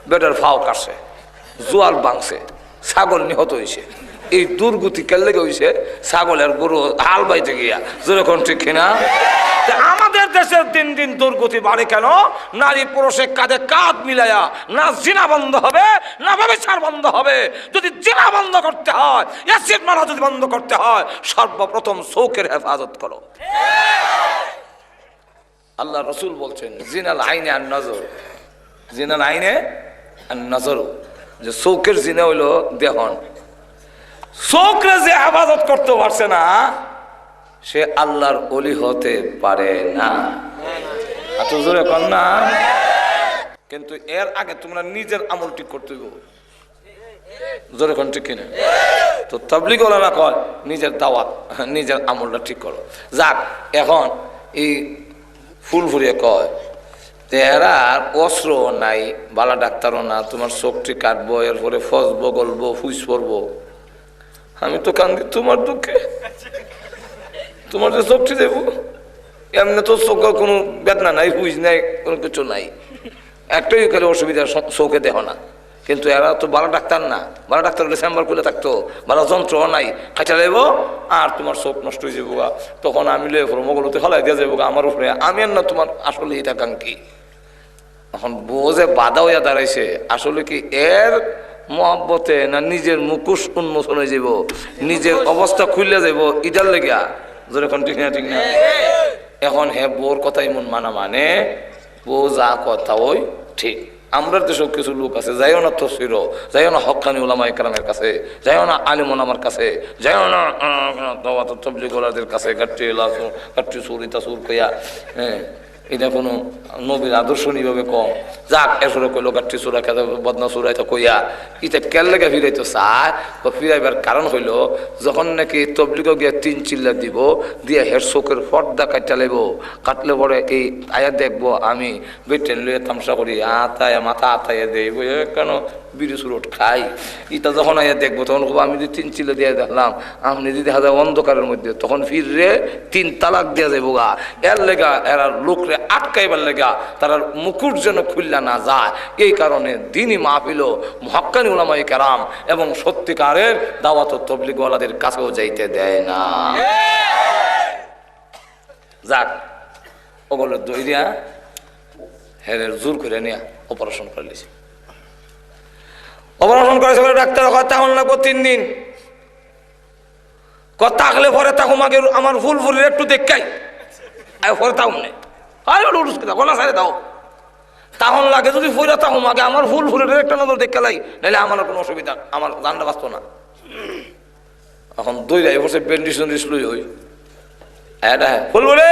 বেটার ফাও কাটছে, জোয়াল ভাঙছে, ছাগল নিহত হয়েছে। এই দুর্গতি কেলে হয়েছে? ছাগলের গরু হাল বাইতে গিয়া। যেরকম ঠিক কিনা? আমাদের দেশের দিন দিন দুর্গতি বাড়ে কেন? নারী পুরুষের কাঁধে কাঁধ মিলাইয়া না জিনা বন্ধ হবে, না ব্যভিচার বন্ধ হবে। যদি জিনা বন্ধ করতে হয়, অ্যাসিড মারা যদি বন্ধ করতে হয়, সর্বপ্রথম চোখের হেফাজত করো। আল্লাহ রসুল বলছেন জিনাল আইনে আর নজর, জিনাল আইনে আর নজর, যে চোখের জিনা হইল দেহন। চোখরে যে হেফাজত করতে পারছে না, সে আল্লাহর ওলি হতে পারে না। এত জোরে কর না। কিন্তু এর আগে তোমরা নিজের আমল ঠিক করতে হবে। জোরে কোন ঠিক কিনা? তো তাবলীগ ওয়ালারা কয় নিজের দাওয়াত, নিজের আমলটা ঠিক করো। যাক, এখন এই ফুলফুরিয়ে কয় এরা অস্ত্র নাই, বালা ডাক্তারও না, তোমার চোখটি কাটবো, এরপরে ফসবো, গলবো, ফুস পড়বো। আমি তো কান্দি তোমার দুঃখে, তোমার যে চোখটি দেবো, এমনি তো চোখ কোনো বেদনা নাই, হুইজ নাই, কোনো কিছু নাই, একটাই খালি অসুবিধা, চোখে দেহ না। কিন্তু এরা তো ভালো ডাক্তার না, ভালো ডাক্তার হলে চেম্বার খুলে থাকতো, ভালো যন্ত্র নাই, খাইটা লাগব আর তোমার চোখ নষ্ট হয়ে যাবো। তখন আমি মগলতে হলাই দিয়ে যাবো আমার উপরে, আমি আর না তোমার আসলে এটা কাঙ্ক্ষী। এখন বউ যে বাধা হইয়া দাঁড়াইছে, আসলে কি এর মহব্বতে না নিজের মুখোশ উন্মোচন হয়ে যাব, নিজের অবস্থা খুললে যাব ইটার লেগা, যেরকম ঠিক না ঠিক না। এখন হে বউর কথাই মন মানা মানে বউ যা কথা ওই ঠিক। আমরা দেশেও কিছু লোক আছে, যাইও না তফসির, যাইও না হক্কানি উলামা ইকরামের কাছে, যাইও না আলিম ওলামার কাছে, যাইও না তবলিগ ওলাদের কাছে, গাট্টি সুর ইতা সুর কইয়া, হ্যাঁ এটা কোনো নবীর আদর্শ নিভাবে কম। যাক এসরে কইলো গাঠি চোরা খেতে বদনা চোরাইতো কইয়া ইটা কেল লেগে ফিরাইতো চায়। ফিরাইবার কারণ হইল যখন নাকি তবলিগ গিয়া 3 চিল্লা দিব দিয়ে হের চোখের পর্দা কাটতে লাগব, কাটলে পরে এই আয়া দেখবো আমি বেটেন লইয়া তামসা করি আতায় মাথা আতাইয়া দেই কেন বিড়ি চুরট খাই। ইটা যখন আয়া দেখবো তখন আমি যদি 3 চিল্লা দিয়ে দেখলাম, আপনি যদি দেখা যায় অন্ধকারের মধ্যে, তখন ফিররে 3 তালাক দিয়া যাবো গা। এর লেগা এরা লোকরে আটকাইবার লেগা তারা মুকুট যেন খুললা না যায়, এই কারণে দিনই মাহফিল মুহাক্কানি উলামায়ে কেরাম এবং সত্যিকারের দাওয়াত ও তবলিগ ওয়ালাদের কাছেও যাইতে দেয় না। যাক ওগুলো দইরিয়া হেরের জোর করে নিয়ে অপারেশন করে লিছে। অপারেশন করেছে ডাক্তার কথা লাগবো 3 দিন, কথা থাকলে পরে তখন আগে আমার ফুল ফুলের একটু দেখাই পরে তাও নেই গলা সারে দাও তখন লাগে যদি ফুরা তখন আগে আমার ফুল ফুলের একটা নজর দেখে লাই, নাহলে আমার কোনো অসুবিধা, আমার জানটা বাঁচত না। এখন দই যাই বসে ব্যান্ডিস লই হই ফুল বলে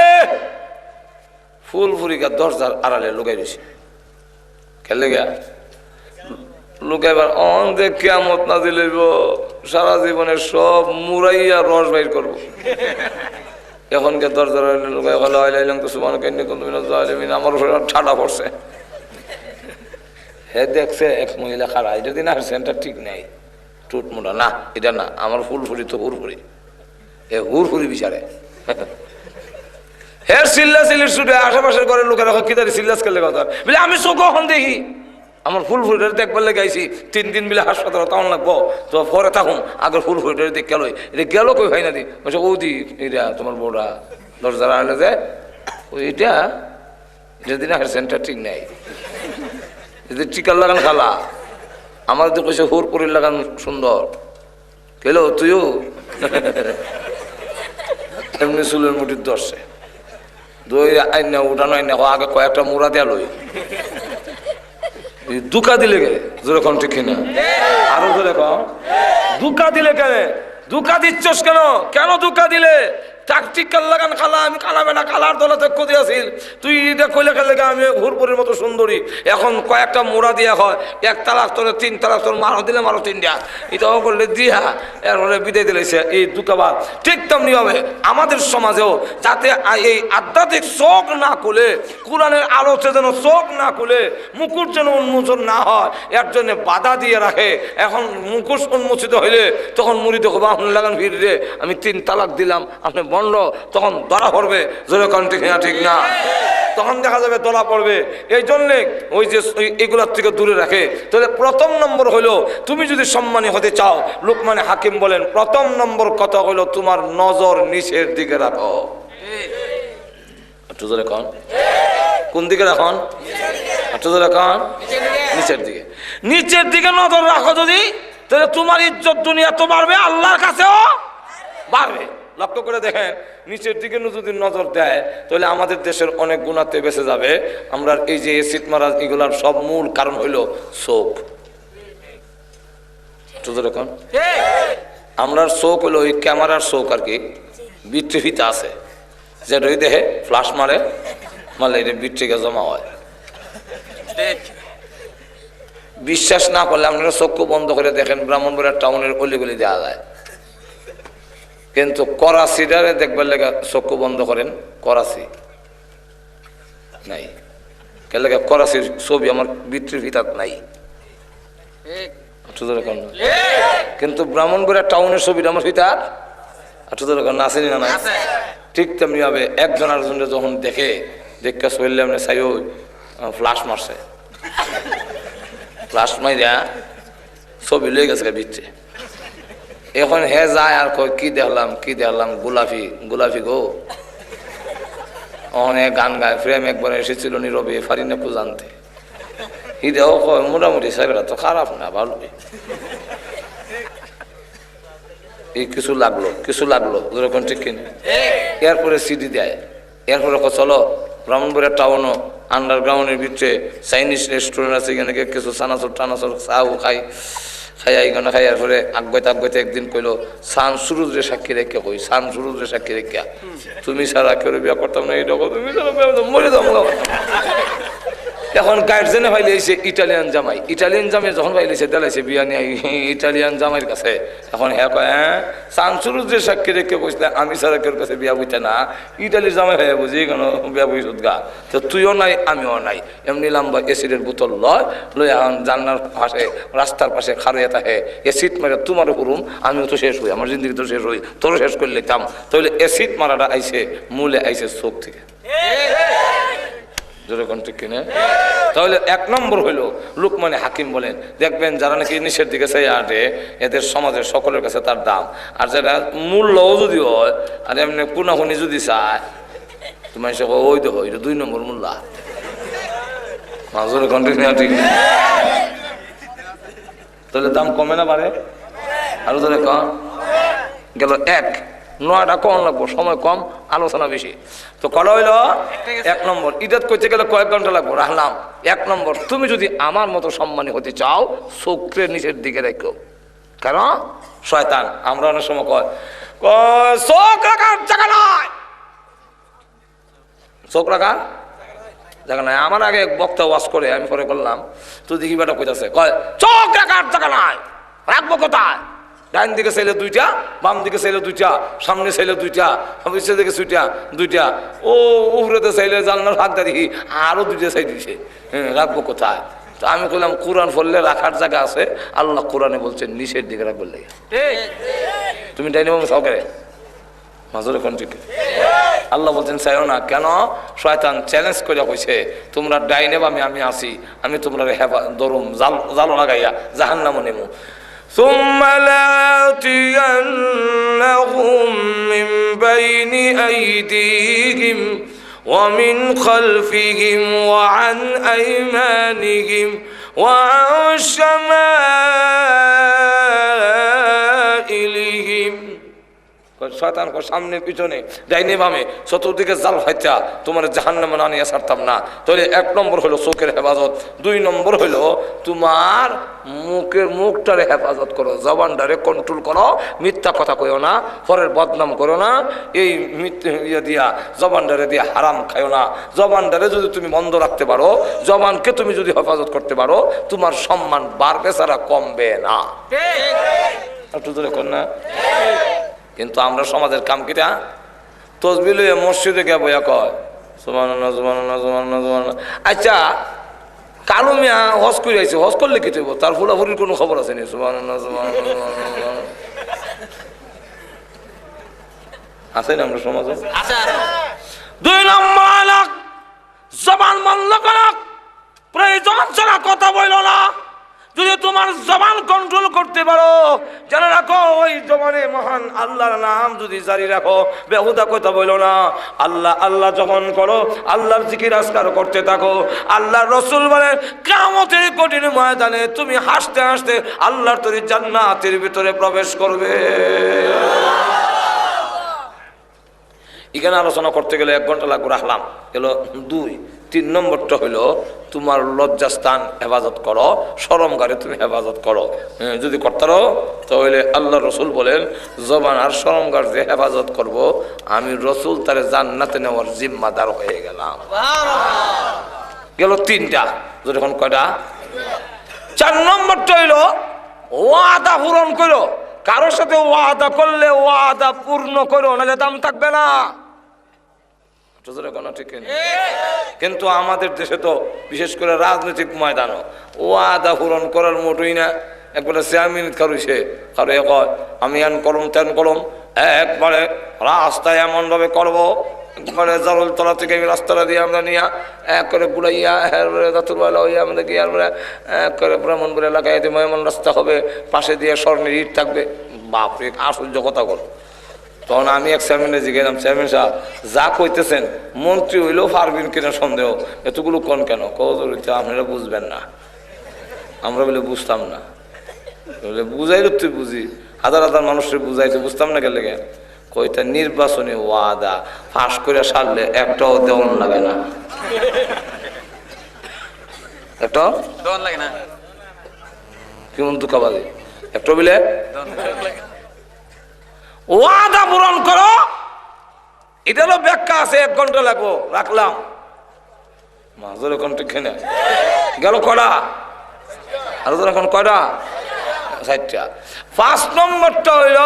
ফুল ফুরিকা 10,000 আড়ালে লুকাই দিছি। খেলে গা লুকাইবার অন যে কিয়ামত না দিলে সারা জীবনের সব মুরাইয়া রস বাইর করবো। এখনকে 10,000 লুকাই আমার ঠাডা পড়ছে। হে দেখছে এক মহিলা খারা, এটা দিন আর সেন্টার ঠিক নাই, টুট মোটা না, এটা না, আমার ফুল ফুরি তো হুরফুরি, এ হুরফুরি বিচারে হের চিল্লা চিল্লির ছুটে আশেপাশের ঘরের লোকেরা কি তারি চিল্লাস করলে কথা বলে আমি চোখ এখন দেখি আমার ফুল ফুলটারে দেখবার লেগে আইসি 3 দিন মিলে হাসপাতাল তখন লাগবো তো পরে থাকুন আগের ফুল ফুলটারে দেখ গেল, এটা গেল কই হয় না দি বলছে ও দি এটা তোমার বউরা 10,000 আনলে যে ওইটা এটা দিন আর সেন্টার ঠিক নাই, এদের টিকার লাগান খালা আমার তো কইছে হুর পুরির লাগান সুন্দর গেলো তুইও এমনি চুলের মুঠির দর্শে দই আইন উঠানো আইন আগে কয়েকটা মুড়া দেয়া লই দুকা দিলে গে যেরকম ঠিক কিনা আরো জোরে কম দুকা দিলে কেন দুকা দিচ্ছস কেন কেন দুকা দিলে টাকটিকাল লাগান খালা আমি খালাবে না খালার দলাতে কদি আসিল তুই এটা কইলে খেলে আমি হুরপুরের মতো সুন্দরী এখন কয়েকটা মোড়া দিয়া হয় 1 তালাক তোরে 3 তালাক তোর মারো দিলে মারো 3টা এটাও করলে দিয়া এরপরে বিদায় দিলেছে এই দুকাবাদ। ঠিক তেমনি হবে আমাদের সমাজেও যাতে এই আধ্যাত্মিক চোখ না খুলে কোরআনের আলোতে যেন চোখ না খুলে মুকুট যেন উন্মোচন না হয় এর জন্য বাধা দিয়ে রাখে। এখন মুকুট উন্মোচিত হইলে তখন মুড়িতে হবে আপনি লাগান ফিরে আমি 3 তালাক দিলাম আপনি বন্ধ, তখন ধরা পড়বে জোরে কোন ঠিক না ঠিক না, তখন দেখা যাবে ধরা পড়বে। এই জন্যে ওই যে এগুলার থেকে দূরে রাখে। তাহলে প্রথম নম্বর হলো তুমি যদি সম্মানী হতে চাও লুকমানে হাকিম বলেন প্রথম নম্বর কথা হলো তোমার নজর নিচের দিকে রাখো। একটু জোরে কোন কোন দিকে রাখন, একটু জোরে কোন নিচের দিকে, নিচের দিকে নজর রাখো যদি তাহলে তোমার ইজ্জত দুনিয়া তো বাড়বে আল্লাহর কাছেও বাড়বে। লক্ষ্য করে দেখেন নিচের দিকে যদি নজর দেয় তাহলে আমাদের দেশের অনেক গুণাতে বেঁচে যাবে। আমরা এই যে এসিড মারা এগুলার সব মূল কারণ হইল চোখ। আমরা চোখ হলো ওই ক্যামেরার চোখ আর কি বিট্রিফিতে আছে যেটা ওই দেহে ফ্লাশ মারে মারলে এটা বিট্রিকে জমা হয়। বিশ্বাস না করলে আপনারা চক্ষু বন্ধ করে দেখেন ব্রাহ্মণবাড়িয়া টাউনের অলিগলি দেওয়া যায়, কিন্তু করাচিটারে দেখবার লেগে চক্ষু বন্ধ করেন করাচি নাই কেন লেগে করাচির ছবি আমার বিত্রির ভিতর নাই, কিন্তু ব্রাহ্মণবাড়িয়া টাউনের ছবিটা আমার ভিতর আসেনি না নাই। ঠিক তেমনি ভাবে একজন আরেকজনের যখন দেখে দেখে শরীরে চাই ফ্লাশ মারছে লাস্ট মাইরা ছবি লয়ে গেছে বিচ্ছে। এখন হে যায় আর কই কি দেখলাম গোলাপি গোলাপি গো অনেক গান গায়। প্রেম একবার এসেছিল নীরবে ফারিনে পূজানতে। হিদেও কয় মোটামুটি ছেলেটা তো খারাপ না, ভালোই। এই কিছু লাগলো যেরকম ঠিক কিনা। এরপরে সিডি দেয়, এরপরে চলো ব্রাহ্মণবাড়িয়া টাউনও আন্ডারগ্রাউন্ডের ভিতরে চাইনিজ রেস্টুরেন্ট আছে, এখানে কিছু চানাচুর টানাচুর চাও খাই এখানে খাইয়ার পরে আগাইতে একদিন কইলো সান সুরুজরে সাক্ষী রেখে কই সান সুরুজরে সাক্ষী রেখা তুমি ছাড়া কেউ বিয়া করতাম না, এইটা তুমি মরে যাও। এখন গার্জেনে ফাইলেছে ইটালিয়ান জামাই যখন ফাইলেছে দেলাইছে বিয়া নিয়ে ইটালিয়ান জামাইয়ের কাছে। এখন হ্যাঁ কয় হ্যাঁ সানসুরুজের সাক্ষী রেখে বসলে আমি ছাড়া কেউ কাছে বিয়া বুঝতে না, ইটালির জামাই হয়ে বুঝি কেন বিয়া বুঝত গা। তো তুইও নাই আমিও নাই, এমনি লম্বা এসিডের বোতল লয় এখন জানলার পাশে রাস্তার পাশে খাড়িয়ে থাকে এসিড মারে তোমারও করুম, আমিও তো শেষ হই, আমার জিন্দগি তো শেষ হই, তোরও শেষ করে লিতাম। তাহলে এসিড মারাটা আইসে মূলে আইসে চোখ থেকে। তাহলে এক নম্বর হইল লুকমানে হাকিম বলেন, দেখবেন যারা নাকি নিচের দিকে চাই আটে এদের সমাজের সকলের কাছে তার দাম। আর যারা মূল্যও যদি হয় আর এমনি পুনাখুনি যদি চায় তোমার সে ওই তো হয় 2 নম্বর মূল্যা। ঠিক তাহলে দাম কমে না বাড়ে? আরো ধরে কম গেল 9টা কম লাগবো, সময় কম, আলোচনা বেশি। তো কটা হইল 1 নম্বর। ইদাত করতে গেলে কয়েক ঘন্টা লাগবো, রাখলাম 1 নম্বর। তুমি যদি আমার মতো সম্মানী হতে চাও চোখের নিচের দিকে রেখো, কেন শয়তান আমরা অনেক সময় কয় চোখ রাখার জায়গা নাই, চোখ রাখার জায়গা নাই। আমার আগে বক্তা ওয়াজ করে আমি পরে করলাম, তো দেখি বেটা কইতাছে কয় চোখ রাখার জায়গা নাই, রাখবো কোথায়? ডাইন দিকে চাইলে 2টা, বাম দিকে চাইলে 2টা, সামনে চাইলে 2টা, পিছের দিকে 2টা, ও উপরেতে চাইলে জানলার ফাঁক দেখি আরো 2টা চাই দিছে। রাখবো কোথায়? তো আমি বললাম কোরআন পড়লে রাখার জায়গা আছে, আল্লাহ কোরআনে বলছেন নিচের দিকে রাখবো। তুমি ডাইনে বাম সহকারে মাজুর এখন ঠিক আল্লাহ বলছেন চাইও না, কেন? শয়তান চ্যালেঞ্জ করে কইছে তোমরা ডাইনে বামে আমি আসি, আমি তোমরা ধরুম জাল লাগাইয়া জাহান্নামে নেমু। ثم لآتينهم من بين أيديهم ومن خلفهم وعن أيمانهم وعن شمائلهم। শয়তান সামনে পিছনে ডাইনে বামে চতুর্দিকে জাল ফাইতা তোমার জাহান্নামে না নিয়ে ছাড়তাম না। তাহলে 1 নম্বর হলো চোখের হেফাজত, 2 নম্বর হলো তোমার মুখটারে হেফাজত করো, জবানটারে কন্ট্রোল করো, মিথ্যা কথা কইও না, পরের বদনাম করো না, এই দিয়া জবানটারে দিয়ে হারাম খাইও না। জবানটারে যদি তুমি বন্ধ রাখতে পারো, জবানকে তুমি যদি হেফাজত করতে পারো, তোমার সম্মান বাড়বে ছাড়া কমবে না। একটু ধরে কর না। কিন্তু আমরা সমাজের কাম কিটা তসবিহ লইয়া মসজিদে গে বইয়া কয় সুবহানাল্লাহ সুবহানাল্লাহ সুবহানাল্লাহ সুবহানাল্লাহ। আচ্ছা কালো মিয়া হজ করে আইছে, হজ করলে কি হইব? তার ফুলাফুরির কোনো খবর আছে নি? সুবহানাল্লাহ সুবহানাল্লাহ আছে না আমরা সমাজে? 2 নম্বর জবান বন্ধ করো, প্রয়োজন ছাড়া কথা বইল না। যদি তোমার জবান কন্ট্রোল করতে পারো, জানা রাখো ওই জবানে মহান আল্লাহর নাম যদি জারি রাখো, বেহুদা কথা বলো না। আল্লাহ আল্লাহ যখন করো, আল্লাহর জিকির আজকার করতে থাকো। আল্লাহর রাসূল বলেন কিয়ামতের কঠিন ময়দানে তুমি হাসতে হাসতে আল্লাহর তৈরি জান্নাতের ভিতরে প্রবেশ করবে। এখানে আলোচনা করতে গেলে 1 ঘন্টা লাগবে, রাখলাম এলো 2। 3 নম্বরটা হইলো তোমার লজ্জাস্থান হেফাজত করো, শরমগারে তুমি হেফাজত করো। যদি করতারো তাহলে আল্লাহ রসুল বলেন জবান আর শরমগার যে হেফাজত করব, আমি রসুল তারে জান্নাতে নেওয়ার জিম্মাদার হয়ে গেলাম। গেল 3টা, যখন কয়টা? 4 নম্বরটা হইলো ওয়াদা পূরণ করো। কারোর সাথে ওয়াদা করলে ওয়াদা পূর্ণ করো, নাহলে দাম থাকবে না। কিন্তু আমাদের দেশে তো বিশেষ করে রাজনৈতিক ময়দানও ওয়াদা পূরণ করার মোটই না। একবারে চেয়ারম্যান কারুছে কারো কয় আমি এন করম তেন করম, একবারে রাস্তায় এমন ভাবে করবো, ঘরে জালল তলা থেকে রাস্তাটা দিয়ে আমরা নিয়ে এক করে বুড়াইয়া দাতুরবেলা হইয়া আমরা গিয়ে আমরা এক করে ব্রাহ্মণপুর এলাকায় এমন রাস্তা হবে, পাশে দিয়ে স্বর্ণের ইট থাকবে। বাপরে আশ্চর্য কথা বল। তখন আমি এক চেয়ারম্যানে জিজ্ঞাসলাম, চেয়ারম্যান সাহেব যা কইতেছেন মন্ত্রী হইলেও পারবেন কিনা সন্দেহ, এতগুলো কোন কেন? কৌজরিতে আপনারা বুঝবেন না। আমরা বলে বুঝতাম না, বলে বুঝাইলে তুই বুঝি, হাজার হাজার মানুষের বুঝাইতে বুঝতাম না গেলে গে। কইটা নির্বাচনী ওয়াদা ফাঁস করে সারলে একটাও দেওয়ান লাগে না, একটাও দেওয়ান লাগে না। কেমন দুঃখাবাদী একটা বলে ওয়াদা পূরণ করো, এটা হলো ব্যাখ্যা আছে। 1 ঘন্টা লাগবো, রাখলাম মাঝের ঘন্টা খেনে গেল কটা আর এখন কয়টা? 60টা। 5 নম্বরটা হইল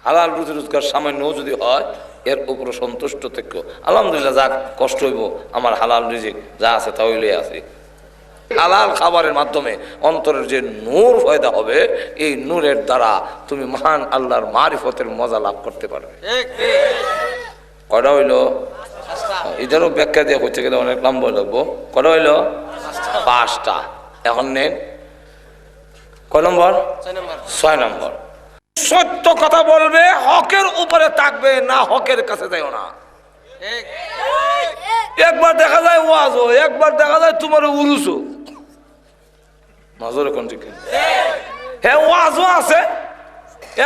হালাল রুজি রোজগার সামান্য যদি হয় এর উপরে সন্তুষ্ট থেকো, আলহামদুলিল্লাহ যাক কষ্ট হইব, আমার হালাল রিজিক যা আছে তা হইলে আছে। হালাল খাবারের মাধ্যমে অন্তরের যে নূর পয়দা হবে, এই নূরের দ্বারা তুমি মহান আল্লাহর মারিফতের মজা লাভ করতে পারবে। কয়টা হইল? এটারও ব্যাখ্যা দিয়ে হচ্ছে গেলে অনেক লম্বা লাগবো। কয়টা হইল? 5টা। এখন নেন কয় নম্বর? 6 নম্বর। সত্য কথা বলবে, হকের উপরে থাকবে না, হকের কাছে যাইও না। একবার দেখা যায় ওয়াজও, একবার দেখা যায় তোমার উরুসও। মাজরে কোন ঠিক? হ্যাঁ ওয়াজও আছে,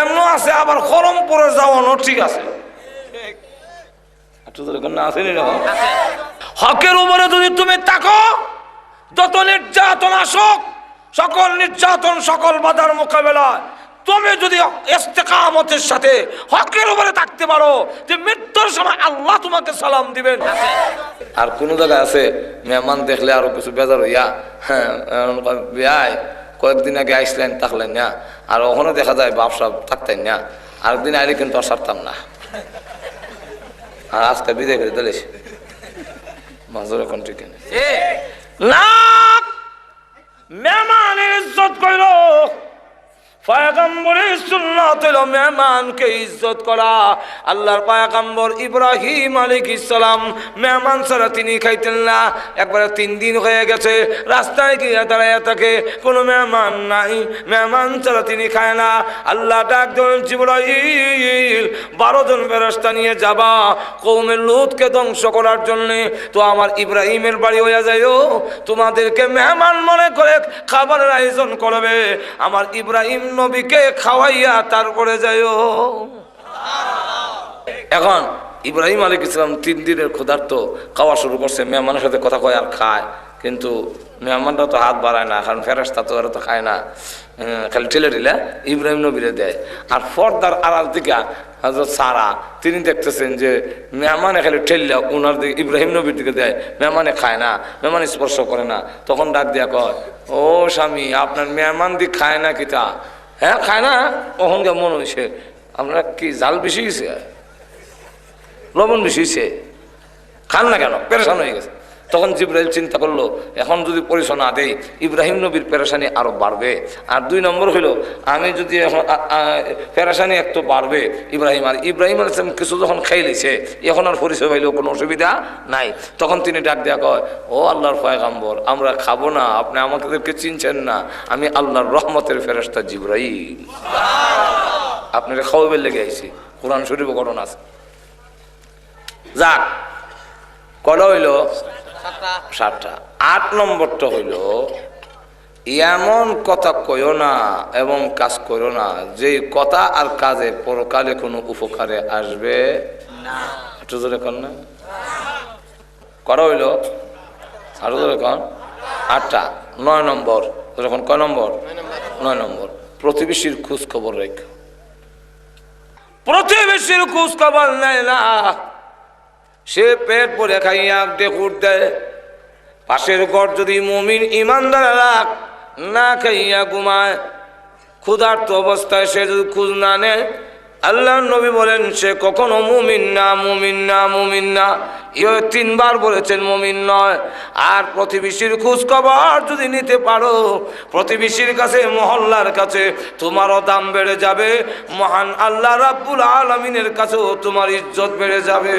এমনও আছে, আবার খরমপুরে যাওয়ানো ঠিক আছে। হকের উপরে যদি তুমি থাকো, যত নির্যাতন আসুক, সকল নির্যাতন সকল বাধার মোকাবেলায় তুমি যদি ইস্তেকামতের সাথে হকের উপরে থাকতে পারো, যে মৃত্যুর সময় আল্লাহ তোমাকে সালাম দিবেন। আর কোন জায়গায় আছে মেহমান দেখলে আরো কিছু বেজার হইয়া, হ্যাঁ কয়েকদিন আগে আইসলেন থাকলেন না, আর ওখানে দেখা যায় ব্যবসা থাকতেন না, আরেকদিন আইলে কিন্তু আর সারতাম না, আর আজকে বিদায় করে দিলে মাজর এখন ঠিক না। মেহমানের ইজ্জত কইল, পয়গম্বরের সুন্নাত হলো মেহমানকে ইজ্জত করা। আল্লাহর পয়গম্বর ইব্রাহিম আলাইহিস সালাম মেহমান ছাড়া তিনি খাইতেন না। একবারে 3 দিন হয়ে গেছে, রাস্তায় গিয়ে দাঁড়াইয়া থাকে, কোনো মেহমান নাই, মেহমান ছাড়া তিনি খায় না। আল্লাহ ডাক দেন, জিবরাইল 12 জন ফেরেশতা নিয়ে যাবা কওমে লূতকে ধ্বংস করার জন্যে। তো আমার ইব্রাহিমের বাড়ি হইয়া যাইও, তোমাদেরকে মেহমান মনে করে খাবারের আয়োজন করবে। আমার ইব্রাহিম নবীকে খাওয়াইয়া তারপরে যাইও। এখন ইব্রাহিম আলাইহিস সালাম 3 দিনের ক্ষুধার্ত, খাওয়া শুরু করছে, মেহমানের সাথে কথা কয় আর খায়, কিন্তু মেহমানরা তো হাত বাড়ায় না, কারণ ফেরেশতা তো ওরা তো খায় না, খালি ঠেলে ঠেলে ইব্রাহিম নবীরে দেয়। আর পর্দার আড়াল থেকে হযরত সারা তিনি দেখতেছেন যে মেহমানে খালি ঠেললে ওনার দিকে ইব্রাহিম নবীর দিকে দেয়, মেহমানে খায় না, মেহমান স্পর্শ করে না। তখন ডাক দিয়া কয়, ও স্বামী আপনার মেহমান দিক খায় না কিতা? হ্যাঁ খায় না। কখন কে মনে হয়েছে আপনার কি জাল বেশি গেছে, লবণ বেশি হয়েছে, খান না কেন? পেরেশান হয়ে গেছে। তখন জিবরাইল চিন্তা করলো, এখন যদি পরিচয় না দেই ইব্রাহিম নবীর পেরেশানি আরো বাড়বে। আর 2 নম্বর হইলো, আমি যদি এখন পেরেশানি একটু বাড়বে ইব্রাহিম, আর ইব্রাহিম আলাইহিস সালাম কিছু যখন খাই লিছে, এখন আর পরিচয় হইলেও কোনো অসুবিধা নাই। তখন তিনি ডাক দেয়া কয়, ও আল্লাহর পয়গম্বর, আমরা খাবো না, আপনি আমাদেরকে চিনছেন না, আমি আল্লাহর রহমতের ফেরেশতা জিবরাইল, আপনারা খাওয়াবের লেগে আইছি। কোরআন শরীফে ঘটনা আছে। যাক কটা হইল? 7টা। 8 নম্বরটা হইল, এমন কথা কইও না এবং কাজ করো না যে কথা আর কাজে পরকালে কোনো উপকারে আসবে না। একটু জোরে কর না। কটা হইল? আরো জোরে কর। 8টা। 9 নম্বর। যখন কয় নম্বর? 9 নম্বর। প্রতিবেশীর খোঁজ খবর রেখো। প্রতিবেশীর খোঁজ খবর নেয় না, সে পেট ভরে খাইয়া ডেকুর দেয়। পাশের ঘর যদি মুমিন ইমানদারেরা না খাইয়া ঘুমায়, ক্ষুধার্ত অবস্থায় সে যদি খোঁজ না নেয়, আল্লাহ নবী বলেন সে কখনো মুমিন না, মুমিন না, মুমিন না। এ তিনবার বলেছেন মুমিন নয়। আর প্রতিবেশীর খোঁজ খবর যদি নিতে পারো, প্রতিবেশীর কাছে, মহল্লার কাছে তোমারও দাম বেড়ে যাবে, মহান আল্লাহ রাব্বুল আলামিনের কাছেও তোমার ইজ্জত বেড়ে যাবে।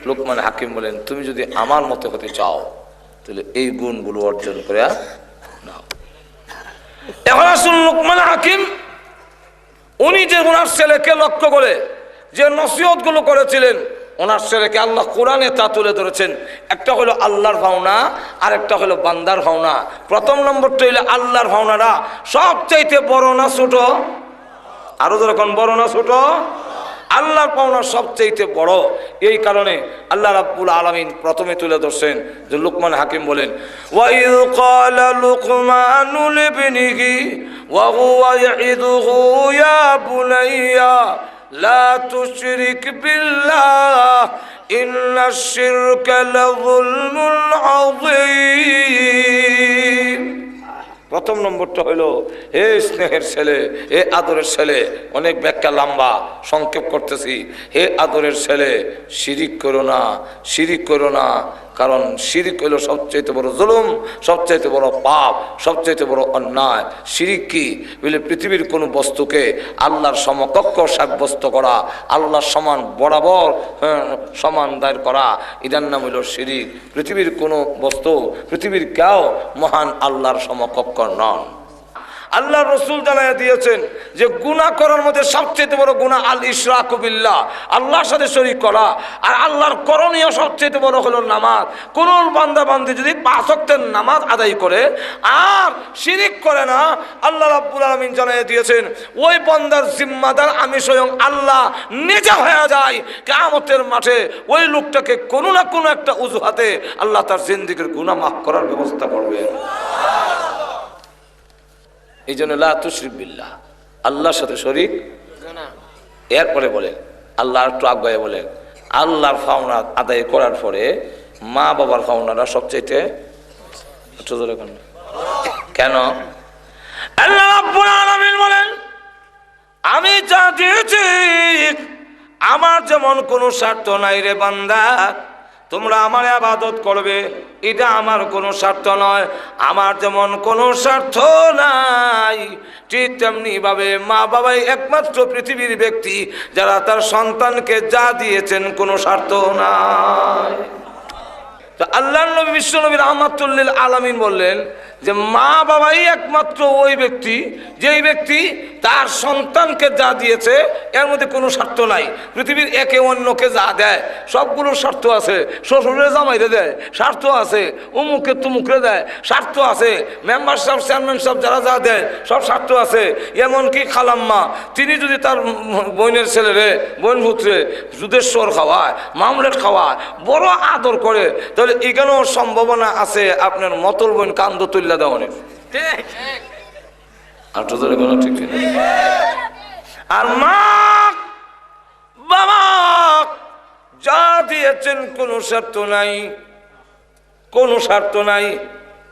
লোকমান হাকিম বলেন তুমি যদি আমার মতো হতে চাও তাহলে এই গুণগুলো অর্জন করে নাও। এখন আসুন লোকমান হাকিম উনি যে ওনার ছেলেকে লক্ষ্য করে যে নসিহতগুলো করেছিলেন, ওনার ছেলেকে আল্লাহ কোরআনে তা তুলে ধরেছেন। একটা হলো আল্লাহর ভাওনা, আর একটা হলো বান্দার ভাওনা। প্রথম নম্বরটা হইলো আল্লাহর ভাওনাটা সবচাইতে বড় না ছোট? আরো যখন বড় না ছোট? আল্লাহর পাওনা সবচেয়ে বড়। এই কারণে আল্লাহ রাব্বুল আলামিন প্রথমে তুলে ধরছেন যে লোকমান হাকিম বলেন ওয়াইয ক্বালা লুকমানু লিবনিহি ওয়া হুয়া ইয়াইদুহু ইয়া বুনাইয়া লা তুশরিক বিল্লাহ ইন্নাশ শিরকা লাযুলমুন আযীম। প্রথম নম্বরটা হইল হে স্নেহের ছেলে, হে আদরের ছেলে, অনেক ব্যাখ্যা লম্বা, সংক্ষেপ করতেছি। হে আদরের ছেলে, শিরিক করো না, শিরিক করো না। কারণ শিরিক হইল সবচাইতে বড় জুলুম, সবচাইতে বড় পাপ, সবচাইতে বড় অন্যায়। শিরিক কি বলে পৃথিবীর কোনো বস্তুকে আল্লাহর সমকক্ষ সাব্যস্ত করা, আল্লাহর সমান বরাবর সমান দায়ের করা, এটার নাম হইল শিরিক। পৃথিবীর কোনো বস্তু, পৃথিবীর কেউ মহান আল্লাহর সমকক্ষ নন। আল্লাহ রসুল জানাইয়া দিয়েছেন যে গুনাহ করার মধ্যে সবচেয়ে বড় গুনাহ আল ইশরাকু বিল্লাহ, আল্লাহর সাথে শরীক করা। আর আল্লাহর করণীয় সবচেয়ে বড় হলো নামাজ। কোন বান্দা বান্দি যদি 5 ওয়াক্তের নামাজ আদায় করে আর শিরিক করে না, আল্লাহ রাব্বুল আলামিন জানাইয়া দিয়েছেন ওই বান্দার জিম্মাদার আমি স্বয়ং আল্লাহ নিজে হয়ে যায়। কিয়ামতের মাঠে ওই লোকটাকে কোনো না কোনো একটা অজুহাতে আল্লাহ তার জিন্দেগীর গুনাহ মাফ করার ব্যবস্থা করবেন। এই জন্য লা তুশরিক বিল্লাহ, আল্লাহর সাথে শরীক। এরপরে বলেন আল্লাহ একটু আগে বলেন আল্লাহর পাওনা আদায় করার পরে মা বাবার পাওনাটা সবচাইতে কেন? আল্লাহ রাব্বুল আলামিন বলেন আমি যা দিয়েছি আমার যেমন কোনো স্বার্থ নাই রে বান্দা, তোমরা আমার ইবাদত করবে, এটা আমার কোনো স্বার্থ নয়। আমার যেমন কোনো স্বার্থ নাই, ঠিক তেমনি ভাবে মা বাবাই একমাত্র পৃথিবীর ব্যক্তি যারা তার সন্তানকে যা দিয়েছেন কোনো স্বার্থ নাই। তো আল্লাহ নবী বিশ্ব নবী রাহমাতুল লিল আলামিন বললেন যে মা বাবাই একমাত্র ওই ব্যক্তি যেই ব্যক্তি তার সন্তানকে যা দিয়েছে এর মধ্যে কোনো স্বার্থ নাই। পৃথিবীর একে অন্যকে যা দেয় সবগুলোর স্বার্থ আছে। শ্বশুরে জামাইরে দেয় স্বার্থ আছে, উমুকে তুমুকরে দেয় স্বার্থ আছে, মেম্বার সাহেব চেয়ারম্যান সাহেব যারা যা দেয় সব স্বার্থ আছে। এমনকি খালাম্মা তিনি যদি তার বোনের ছেলেরে বোন পুত্রে দুধেশ্বর খাওয়ায়, মামলেট খাওয়ায়, বড় আদর করে, তাহলে এখানেও সম্ভাবনা আছে আপনার মতল বোন কান্দ তুল্লা দেওয়া অনেক। আর মা বাবা যা দিয়েছেন কোনো স্বার্থ নাই, কোনো স্বার্থ নাই।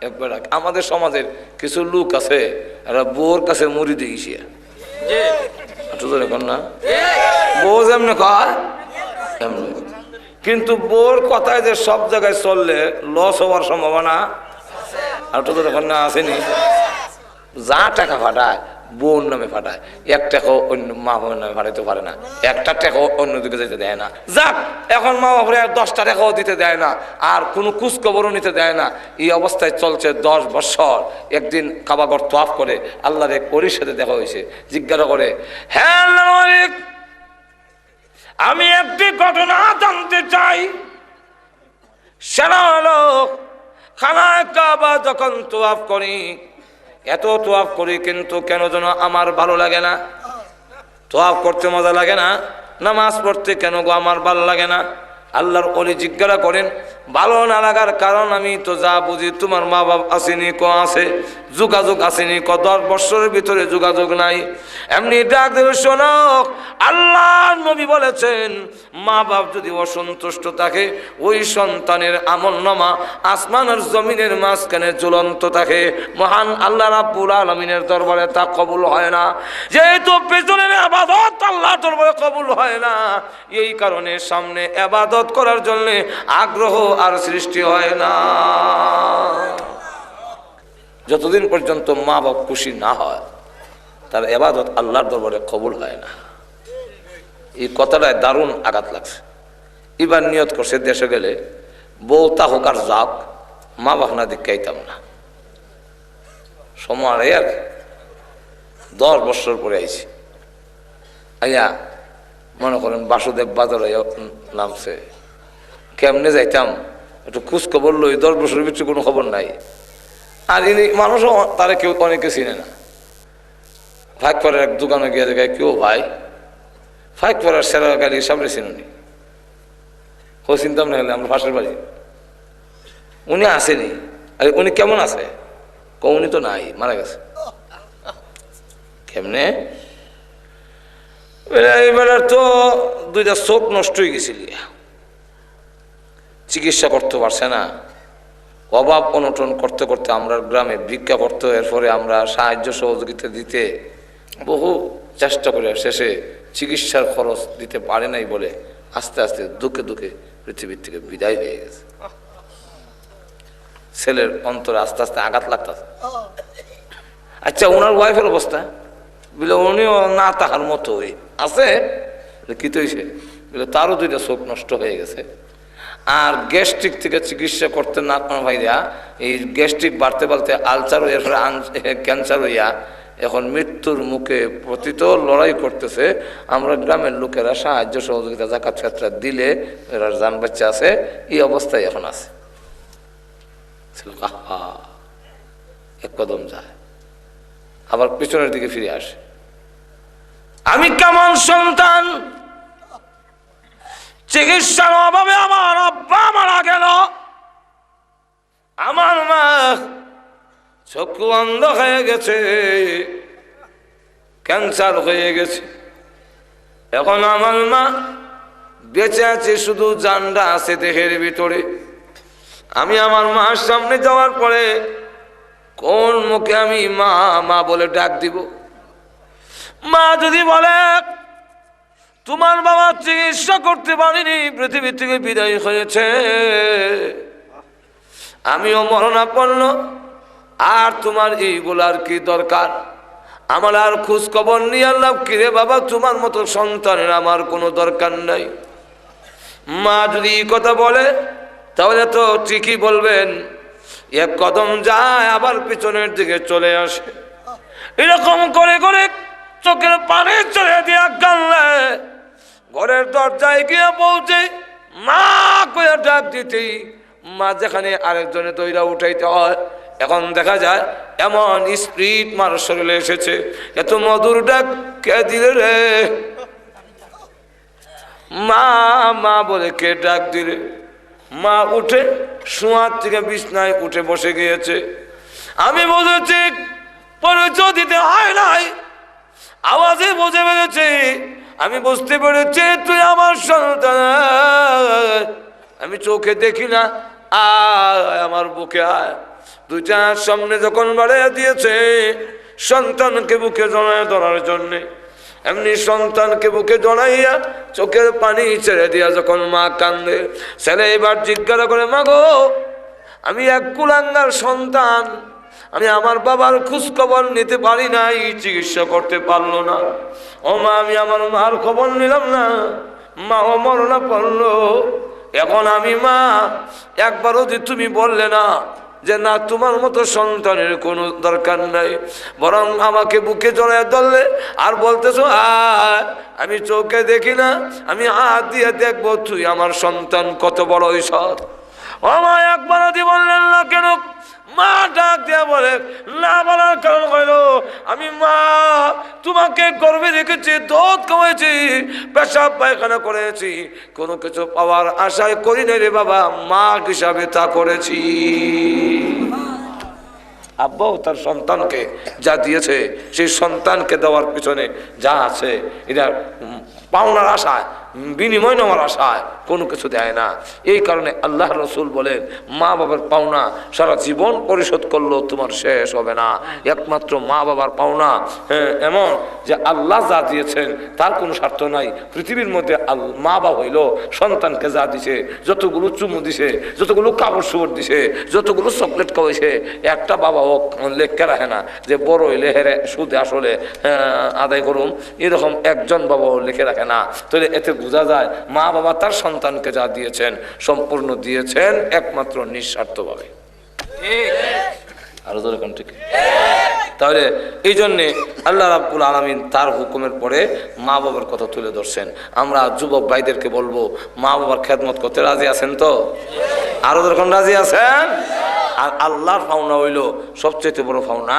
একবার আমাদের সমাজের কিছু লোক আছে এরা বউর কাছে মুড়ি দিয়েছে না, বউ যেমনি কয় কিন্তু বউর কথায় যে সব জায়গায় চললে লস হওয়ার সম্ভাবনা আর তো দেখুন না আসেনি। যা টাকা ফাটায় বোন নামে ফাটায়, এক টাকাও অন্য মা বাবার নামে ফাটাইতে পারে না, একটা টাকাও অন্যদিকে যেতে দেয় না। যাক এখন মা বাবার 10টা টাকাও দিতে দেয় না, আর কোনো খোঁজখবরও নিতে দেয় না। এই অবস্থায় চলছে 10 বছর। একদিন কাবাগর তোয়াফ করে আল্লাহর এক ওলির সাথে দেখা হয়েছে। জিজ্ঞাসা করে হ্যাঁ মালিক আমি একটি ঘটনা জানতে চাই। সেটা হলো খানায় কাবা যখন তোয়াফ করি, এত তোয়াফ করি কিন্তু কেন যেন আমার ভালো লাগে না। তোয়াফ করতে মজা লাগে না, নামাজ পড়তে কেন গো আমার ভালো লাগে না। আল্লাহর ওলি জিজ্ঞাসা করেন ভালো না লাগার কারণ আমি তো যা বুঝি তোমার মা বাপ আসেনি, ক আছে যোগাযোগ আসেনি, ক 10 বছরের ভিতরে যোগাযোগ নাই। এমনি ডাক দেবে, শোনো আল্লাহর নবী বলেছেন মা বাপ যদি অসন্তুষ্ট থাকে ওই সন্তানের আমলনামা আসমান আর জমিনের মাঝখানে ঝুলন্ত থাকে, মহান আল্লাহ রাব্বুল আলামিনের দরবারে তা কবুল হয় না। যেহেতু পেছনের ইবাদত আল্লাহর দরবারে কবুল হয় না, এই কারণে সামনে ইবাদত করার জন্য আগ্রহ আর সৃষ্টি হয় না। যতদিন পর্যন্ত মা বাপ খুশি না হয় তার ইবাদত আল্লাহর দরবারে কবুল হয় না। এই কথাটায় দারুণ আঘাত লাগছে। এবার নিয়ত করছে দেশে গেলে বউ তা হোক আর যাক, মা বাপ না দীক্ষাইতাম না। সময় আর 10 বছর পরে আইছি, আইয়া মনে করেন বাসুদেব বাজার নামছে, কেমনে যাইতাম একটু খোঁজ খবর লই। 10 বছরের ভিতরে কোনো খবর নাই। আর ইনি মানুষও তারা কেউ অনেকে চিনে না। ফাঁক পরের এক দোকানে গিয়ে দেখায়, কেউ ভাই ফাঁক পরের সেরা গাড়ি সামনে চিনুনি, ও চিন্তাম না হলে আমরা পাশের বাড়ি। উনি আসেনি। আরে উনি কেমন আছে? উনি তো নাই, মারা গেছে। কেমনে? এবারে তো 2টা চোখ নষ্ট হয়ে গেছিল, চিকিৎসা করতে পারছে না। অভাব অনটন করতে করতে আমরা গ্রামে ভিক্ষা করতে, এরপরে আমরা সাহায্য সহযোগিতা দিতে বহু চেষ্টা করে শেষে চিকিৎসার খরচ দিতে পারে নাই বলে আস্তে আস্তে দুঃখে দুঃখে পৃথিবীর থেকে বিদায় হয়ে গেছে। ছেলের অন্তরে আস্তে আস্তে আঘাত লাগতেছে। আচ্ছা, ওনার ওয়াইফের অবস্থা বলে উনিও না তাহার মতো আছে, কি তো হয়েছে বলে তারও 2টা চোখ নষ্ট হয়ে গেছে। আর গ্যাস্ট্রিক থেকে চিকিৎসা করতে না কোনো ভাইরা এই গ্যাস্ট্রিক বাড়তে বাড়তে আলসার হয়ে ক্যান্সার হইয়া এখন মৃত্যুর মুখে প্রতিত লড়াই করতেছে। আমরা গ্রামের লোকেরা সাহায্য সহযোগিতা জাকাত ফেতরা দিলে এরা জান বাচ্চা আছে, এই অবস্থায় এখন আছে। এক কদম যায়, আবার পিছনের দিকে ফিরে আসে। আমি কেমন সন্তান, চিকিৎসার অভাবে আমার আব্বা মারা গেল, আমার মা চক্ষু অন্ধ হয়ে গেছে, ক্যান্সার হয়ে গেছে। এখন আমার মা বেঁচে আছে, শুধু জানটা আছে দেহের ভিতরে। আমি আমার মার সামনে যাওয়ার পরে কোন মুখে আমি মা মা বলে ডাক দিব? মা যদি বলে তোমার বাবা চিকিৎসা করতে পারিনি, পৃথিবী থেকে বিদায় হয়েছে, আমিও মরণাপন্ন, আর তোমার এইগুলার কি দরকার? আমার আর খোঁজ খবর নিয়ে আল্লাহ কিরে বাবা, তোমার মতো সন্তানের আমার কোনো দরকার নাই। মা যদি এই কথা বলে তাহলে তো ঠিকই বলবেন। এক কদম যায় আবার পিছনের দিকে চলে আসে। এরকম করে করে চোখের পানি চলে দিয়া কানলে ঘরের দরজায় গিয়ে পৌঁছে মা কয়ে ডাক দিতেই মা যেখানে আরেকজনে দইরা উঠাইতে হয়, এখন দেখা যায় এমন স্পিরিট মার শরীরে এসেছে, এত মধুর ডাক কে দিলে রে? মা মা বলে কে ডাক দিলে? মা উঠে শোয়ার থেকে বিছনায় উঠে বসে গিয়েছে। আমি বুঝেছি পরিচয় দিতে হয় নাই, আওয়াজে বুঝে পেরেছি, আমি বুঝতে পেরেছি তুই আমার সন্তান। আমি চোখে দেখি না, আয় আমার বুকে আয়। 2টা সামনে যখন বাড়িয়ে দিয়েছে সন্তানকে বুকে জড়ায় ধরার জন্যে, এমনি সন্তানকে বুকে জড়াইয়া চোখের পানি ছেড়ে দিয়া যখন মা কান্দে, ছেলে এবার জিজ্ঞাসা করে, মা গো আমি এক কুলাঙ্গার সন্তান, আমি আমার বাবার খোঁজ খবর নিতে পারি নাই, চিকিৎসা করতে পারলো না। ও মা, আমি আমার মার খবর নিলাম না, মা ও মরণা পড়লো। এখন আমি মা, একবারও যে তুমি বললে না যে না তোমার মতো সন্তানের কোনো দরকার নাই, বরং আমাকে বুকে জড়ায় ধরলে আর বলতেছো আমি চোখে দেখি না, আমি হাত দিয়ে দেখবো তুই আমার সন্তান কত বড় ঈশ্বর। ও মা, একবারও দি বললেন না কেন? মা ডাক দিয়া বলে, না বলার কারণ হইল আমি মা তোমাকে গর্ভে রেখেছি, দুধ খাওয়াইছি, পেশাব পায়খানা করেছি, কোনো কিছু পাওয়ার আশায় করি নাই রে বাবা, মা হিসাবে তা করেছি। আব্বাও তার সন্তানকে যা দিয়েছে সেই সন্তানকে দেওয়ার পিছনে যা আছে এটা পাওনার আশায়, বিনিময় নেওয়ার আশায় কোনো কিছু দেয় না। এই কারণে আল্লাহ রসুল বলেন, মা বাবার পাওনা সারা জীবন পরিশোধ করলেও তোমার শেষ হবে না। একমাত্র মা বাবার পাওনা এমন যে আল্লাহ যা দিয়েছেন তার কোনো স্বার্থ নাই। পৃথিবীর মধ্যে মা বাবা হইল সন্তানকে যা দিছে, যতগুলো চুমু দিছে, যতগুলো কাপড় চোপড় দিছে, যতগুলো চকলেট খাওয়াইছে, একটা বাবা ও লেখকে রাখে না যে বড় হইলে হেরে সুদে আসলে আদায় করুন, এরকম একজন বাবাও লিখে রাখে না। তাহলে এতে বোঝা যায় মা বাবা তার সন্তানকে যা দিয়েছেন সম্পূর্ণ দিয়েছেন একমাত্র নিঃস্বার্থভাবে। আরো দরকার ঠিক। তাহলে এই জন্যে আল্লাহ রাব্বুল আলামিন তার হুকুমের পরে মা বাবার কথা তুলে ধরছেন। আমরা যুবক ভাইদেরকে বলবো, মা বাবার খেদমত করতে রাজি আছেন তো? আরো দরকার রাজি আছেন? আর আল্লাহর পাওনা হইল সবচেয়ে বড় পাওনা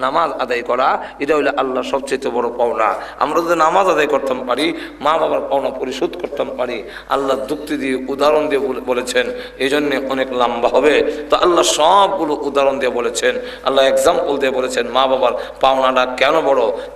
নামাজ আদায় করা, এটা হইলো আল্লাহর সবচেয়ে বড় পাওনা। আমরা যদি নামাজ আদায় করতাম পারি, মা বাবার পাওনা পরিশোধ করতাম পারি, আল্লাহ যুক্তি দিয়ে উদাহরণ দিয়ে বলেছেন, এই জন্যে অনেক লম্বা হবে। তো আল্লাহ সবগুলো উদাহরণ দিয়ে বলেছেন, আল্লাহ এক্সাম্পল দিয়ে বলেছেন মা বাবার পাওনাটা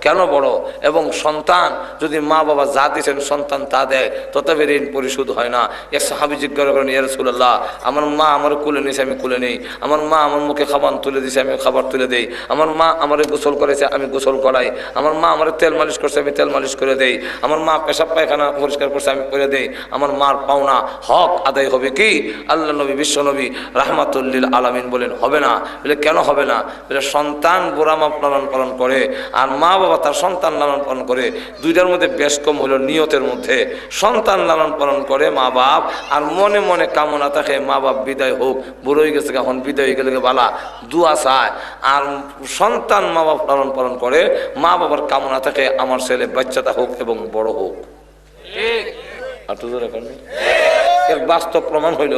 কেন বড়, এবং সন্তান যদি মা বাবা যা দিয়েছেন সন্তান তা দেয় তথাপি ঋণ পরিশোধ হয় না। এক সাহাবী জিজ্ঞাসা করেন, ইয়া রাসূলুল্লাহ, আমার মা আমার কুলে নিয়েছে, আমি কুলে নেই, আমার মা আমার মুখে খাবার তুলে দিয়েছে, আমি খাবার তুলে দেই, আমার মা আমারে গোসল করেছে, আমি গোসল করাই, আমার মা আমার তেল মালিশ করছে, আমি তেল মালিশ করে দেই, আমার মা পেশাব পায়খানা পরিষ্কার করছে, আমি করে দেই, আমার মার পাওনা হক আদায় হবে কি? আল্লাহ নবী বিশ্ব নবী রাহমাতুল লিল আলামিন বলেন, হবে না। বলে কেন হবে না? বলে সন্তান বুড়া মা লালন পালন করে আর মা বাবা তার সন্তান লালন পালন করে, দুইটার মধ্যে বেশ কম হলো নিয়তের মধ্যে। সন্তান লালন পালন করে মা বাপ, আর মনে মনে কামনা থাকে মা বাপ বিদায় হোক, বুড়ো হয়ে গেছে এখন বিদায় হয়ে গেলে বালা, দুয়া চায়। আর সন্তান মা বাপ লালন পালন করে, মা বাবার কামনা থাকে আমার ছেলে বাচ্চাটা হোক এবং বড় হোক। এর বাস্তব প্রমাণ হইল,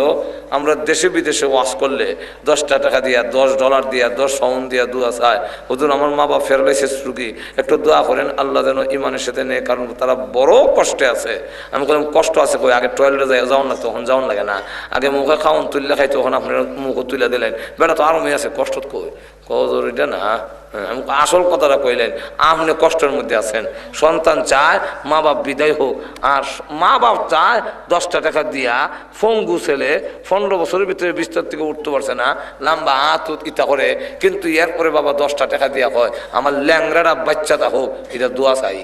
আমরা দেশে বিদেশে ওয়াজ করলে 10টা টাকা দিয়া, $10 দিয়া, 10 পাউন্ড দিয়া দোয়া চায়, হুজুর আমার মা বাবা প্যারালাইসিস রোগী, একটু দোয়া করেন আল্লাহ যেন ইমানের সাথে নেই, কারণ তারা বড় কষ্টে আছে। আমি বললাম কষ্ট আছে কই? আগে টয়লেটে যাওয়ান না, তখন যাওয়ান লাগে না, আগে মুখে খাওয়ান তুললে খাই, তখন আপনার মুখে তুলে দিলেন, বেটা তো আরো মেয়ে আছে, কষ্ট কই? কজর এটা না, আমি আসল কথাটা কইলেন, আপনি কষ্টের মধ্যে আছেন। সন্তান চায় মা বাপ বিদায় হোক, আর মা বাপ চায় 10টা টাকা দিয়া ফঙ্গু ছেলে 15 বছরের ভিতরে বিস্তার থেকে উঠতে পারছে না, লম্বা হাত ইতা করে, কিন্তু এরপরে বাবা 10টা টাকা দিয়া হয় আমার ল্যাংরাটা বাচ্চাটা হোক, এটা দোয়া চাই।